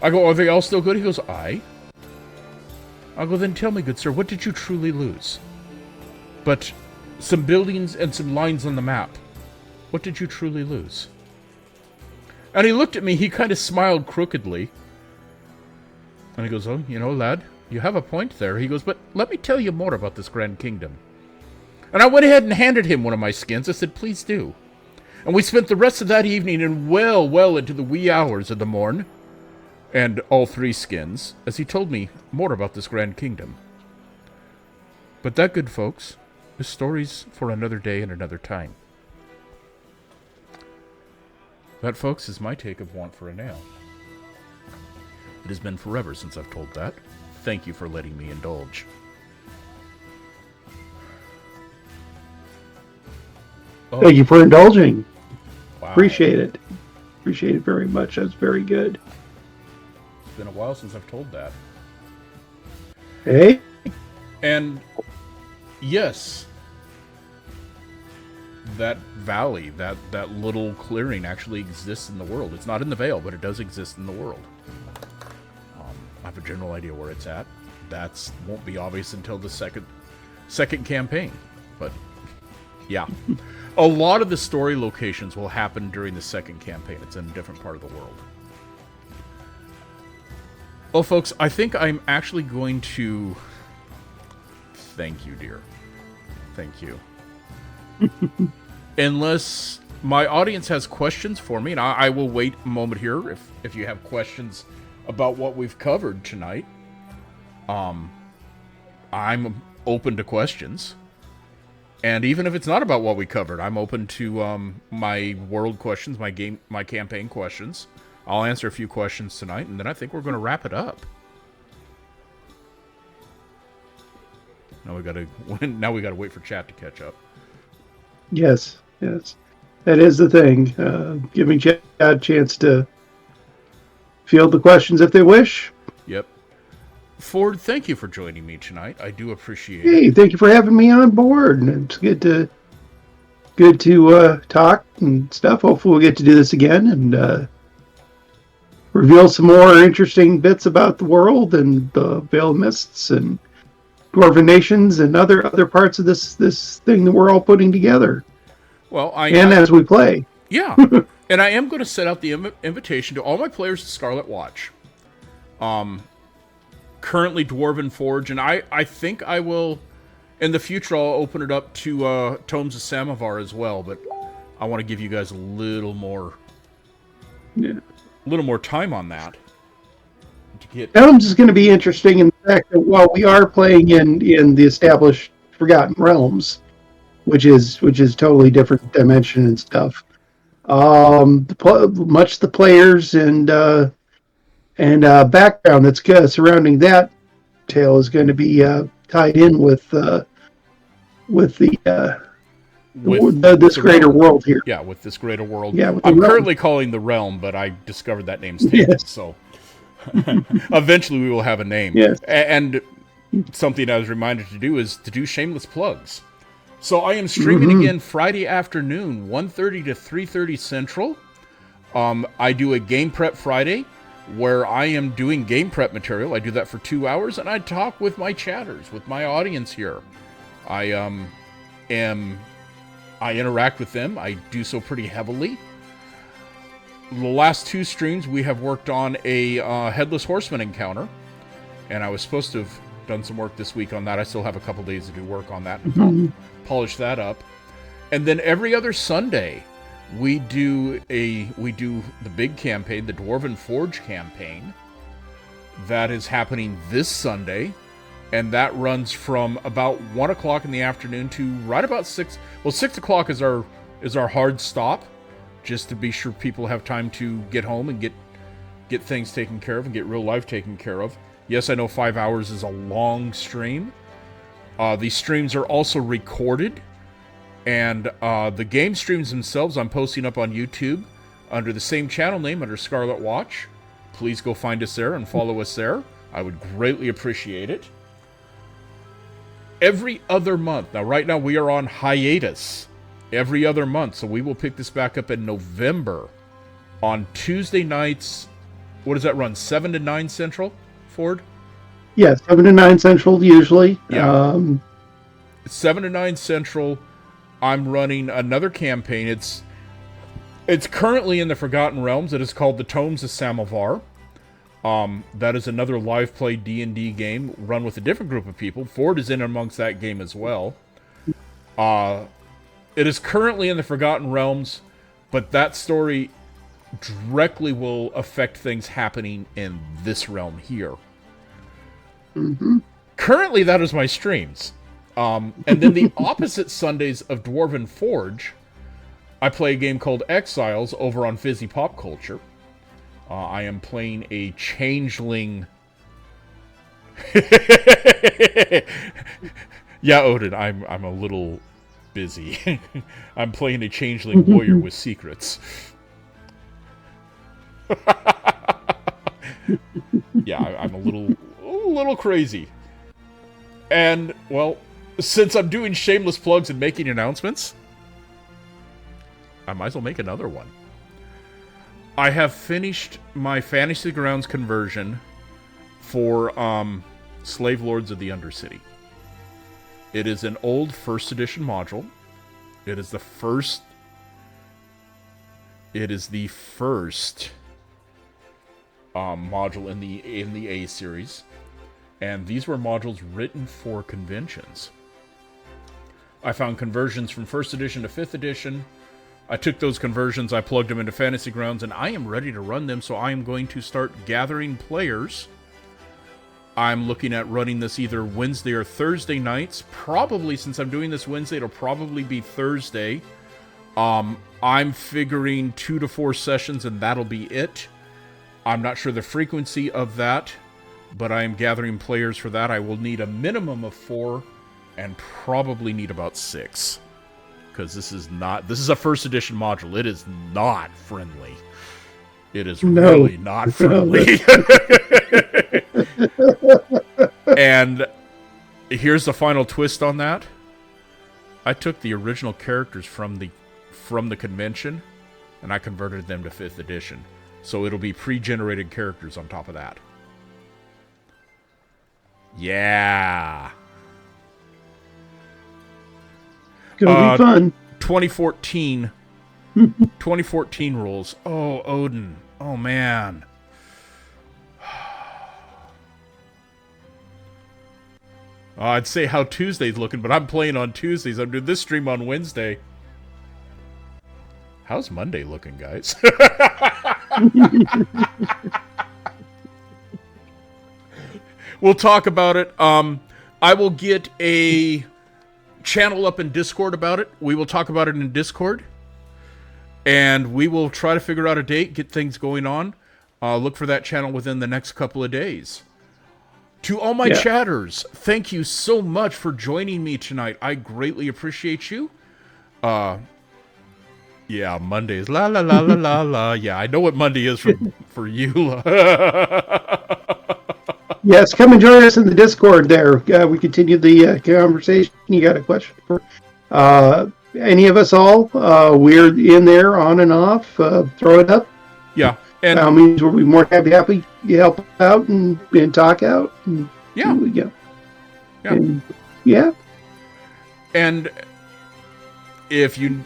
I go, are they all still good? He goes, aye. I go, then tell me, good sir, what did you truly lose? But some buildings and some lines on the map. What did you truly lose? And he looked at me, he kind of smiled crookedly. And he goes, oh, you know, lad, you have a point there. He goes, but let me tell you more about this grand kingdom. And I went ahead and handed him one of my skins. I said, please do. And we spent the rest of that evening and well into the wee hours of the morn, and all 3 skins, as he told me more about this grand kingdom. But that, good folks, is stories for another day and another time. That, folks, is my take of Want for a Nail. It has been forever since I've told that. Thank you for letting me indulge. Oh. Thank you for indulging. Wow. Appreciate it. Appreciate it very much. That's very good. It's been a while since I've told that. Hey? And yes, that valley, that little clearing actually exists in the world. It's not in the Vale, but it does exist in the world. I have a general idea where it's at. That won't be obvious until the second campaign. But yeah. A lot of the story locations will happen during the second campaign. It's in a different part of the world. Well, folks, I think I'm actually going to... Thank you, dear. Thank you. Unless my audience has questions for me, and I will wait a moment here if you have questions about what we've covered tonight. I'm open to questions. And even if it's not about what we covered, I'm open to my world questions, my campaign questions. I'll answer a few questions tonight, and then I think we're going to wrap it up. Now we got to wait for chat to catch up. Yes, that is the thing. Giving chat a chance to field the questions if they wish. Yep. Ford, thank you for joining me tonight. I do appreciate it. Hey, thank you for having me on board. It's good to talk and stuff. Hopefully we'll get to do this again and reveal some more interesting bits about the world and the Vale Mists and Dwarven Nations and other parts of this thing that we're all putting together. Well, as we play. Yeah. And I am going to set out the invitation to all my players to Scarlet Watch. Currently Dwarven Forge, and I think I will, in the future, I'll open it up to Tomes of Samovar as well, but I want to give you guys a little more time on that. Tomes is going to be interesting in the fact that while we are playing in the established Forgotten Realms, which is totally different dimension and stuff, much the players and background that's surrounding that tale is going to be tied in with this greater realm. World here. Yeah, with this greater world. Yeah, I'm currently calling the realm, but I discovered that name's taken, so eventually we will have a name. Yes. And something I was reminded to do is to do shameless plugs. So I am streaming again Friday afternoon, 1:30 to 3:30 Central. I do a Game Prep Friday where I am doing game prep material. I do that for 2 hours, and I talk with my chatters, with my audience here. I interact with them. I do so pretty heavily. The last 2 streams, we have worked on a Headless Horseman encounter, and I was supposed to have done some work this week on that. I still have a couple days to do work on that and polish that up. And then every other Sunday, we do the big campaign, the Dwarven Forge campaign. That is happening this Sunday, and that runs from about 1 o'clock in the afternoon to right about 6. Well, 6 o'clock is our hard stop, just to be sure people have time to get home and get things taken care of and get real life taken care of. Yes, I know 5 hours is a long stream. These streams are also recorded, and the game streams themselves I'm posting up on YouTube under the same channel name, under Scarlet Watch. Please go find us there and follow us there. I would greatly appreciate it. Every other month. Now, right now we are on hiatus. Every other month, so we will pick this back up in November on Tuesday nights. What does that run? 7 to 9 Central, Ford? Yeah, 7 to 9 Central usually. Yeah. 7 to 9 Central. I'm running another campaign. It's currently in the Forgotten Realms. It is called the Tomes of Samovar. That is another live play D&D game run with a different group of people. Ford is in amongst that game as well. It is currently in the Forgotten Realms, but that story directly will affect things happening in this realm here. Currently, that is my streams. And then the opposite Sundays of Dwarven Forge, I play a game called Exiles over on Fizzy Pop Culture. I am playing a changeling... Yeah, Odin, I'm a little busy. I'm playing a changeling warrior with secrets. Yeah, I'm a little crazy. And, well, since I'm doing shameless plugs and making announcements, I might as well make another one. I have finished my Fantasy Grounds conversion for Slave Lords of the Undercity. It is an old 1st edition module. It is the first module in the A series, and these were modules written for conventions. I found conversions from 1st edition to 5th edition. I took those conversions, I plugged them into Fantasy Grounds, and I am ready to run them, so I am going to start gathering players. I'm looking at running this either Wednesday or Thursday nights. Probably, since I'm doing this Wednesday, it'll probably be Thursday. I'm figuring 2 to 4 sessions, and that'll be it. I'm not sure the frequency of that, but I am gathering players for that. I will need a minimum of 4, and probably need about 6. Because this is a 1st edition module. It is not friendly. It is really not friendly. And here's the final twist on that. I took the original characters from the convention, and I converted them to 5th edition. So it'll be pre-generated characters on top of that. Yeah. Gonna be fun. 2014 rules. Oh, Odin. Oh, man. I'd say how Tuesday's looking, but I'm playing on Tuesdays. I'm doing this stream on Wednesday. How's Monday looking, guys? We'll talk about it. I will get a channel up in Discord about it. We will talk about it in Discord. And we will try to figure out a date, get things going on. Look for that channel within the next couple of days. To all my chatters, thank you so much for joining me tonight. I greatly appreciate you. Yeah, Mondays. La la la la la la. Yeah, I know what Monday is for you. Yes, come and join us in the Discord there. We continue the conversation. You got a question for Any of us all, we're in there on and off. Throw it up. Yeah, and Means we'll be more happy to help out and talk out. And yeah, yeah. yeah, yeah. And if you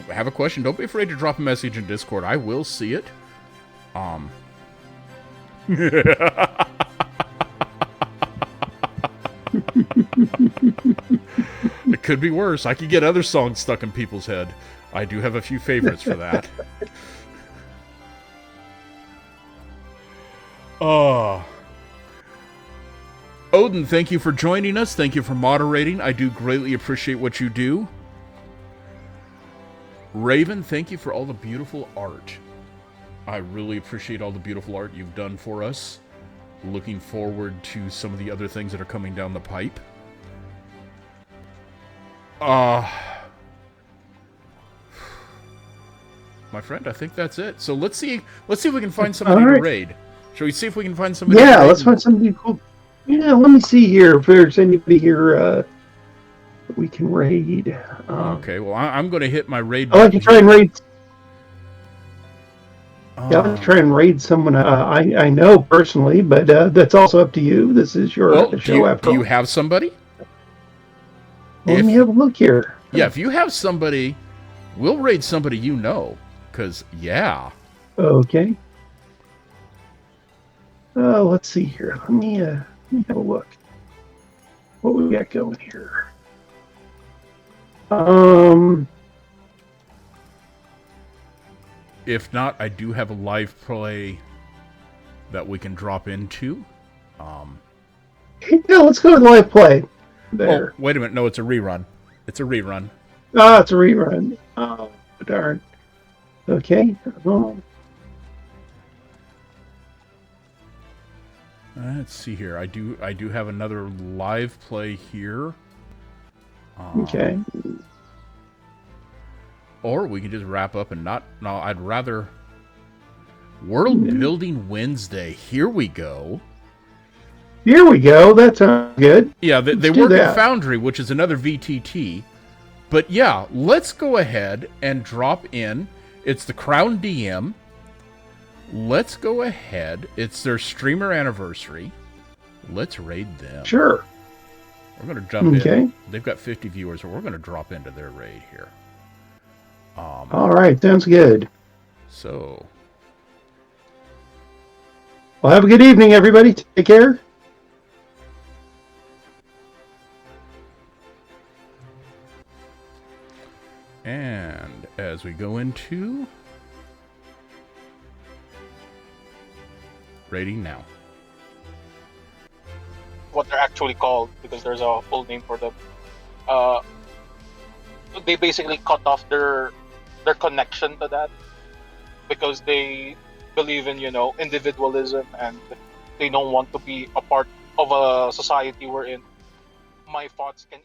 have a question, don't be afraid to drop a message in Discord. I will see it. It could be worse. I could get other songs stuck in people's head. I do have a few favorites for that. Odin, thank you for joining us. Thank you for moderating. I do greatly appreciate what you do. Raven, thank you for all the beautiful art. I really appreciate all the beautiful art you've done for us. Looking forward to some of the other things that are coming down the pipe. My friend, I think that's it. So let's see if we can find somebody to raid. Shall we see if we can find somebody? Yeah, let's find somebody cool. Yeah, let me see here if there's anybody here we can raid. Okay, well, I'm going to hit my raid. I'd like to try and raid. Yeah, I'd like to try and raid someone I know personally, but that's also up to you. This is your show after all. Do you have somebody? Let me have a look here. Yeah, if you have somebody, we'll raid somebody you know. Because, yeah. Okay. Let's see here. Let me have a look. What we got going here? If not, I do have a live play that we can drop into. Yeah, let's go with live play. There. Oh, wait a minute. No, it's a rerun. It's a rerun. It's a rerun. Oh, darn. Okay. Let's see here. I do have another live play here. Okay. Or we can just wrap up and not. No, I'd rather. World Building Wednesday. Here we go. Here we go. That sounds good. Yeah, they work at Foundry, which is another VTT. But yeah, let's go ahead and drop in. It's the Crown DM. Let's go ahead. It's their streamer anniversary. Let's raid them. Sure. We're going to jump in. They've got 50 viewers, so we're going to drop into their raid here. All right. Sounds good. So. Well, have a good evening, everybody. Take care. And as we go into raiding now. What they're actually called, because there's a full name for them. They basically cut off their connection to that because they believe in, individualism, and they don't want to be a part of a society wherein my thoughts can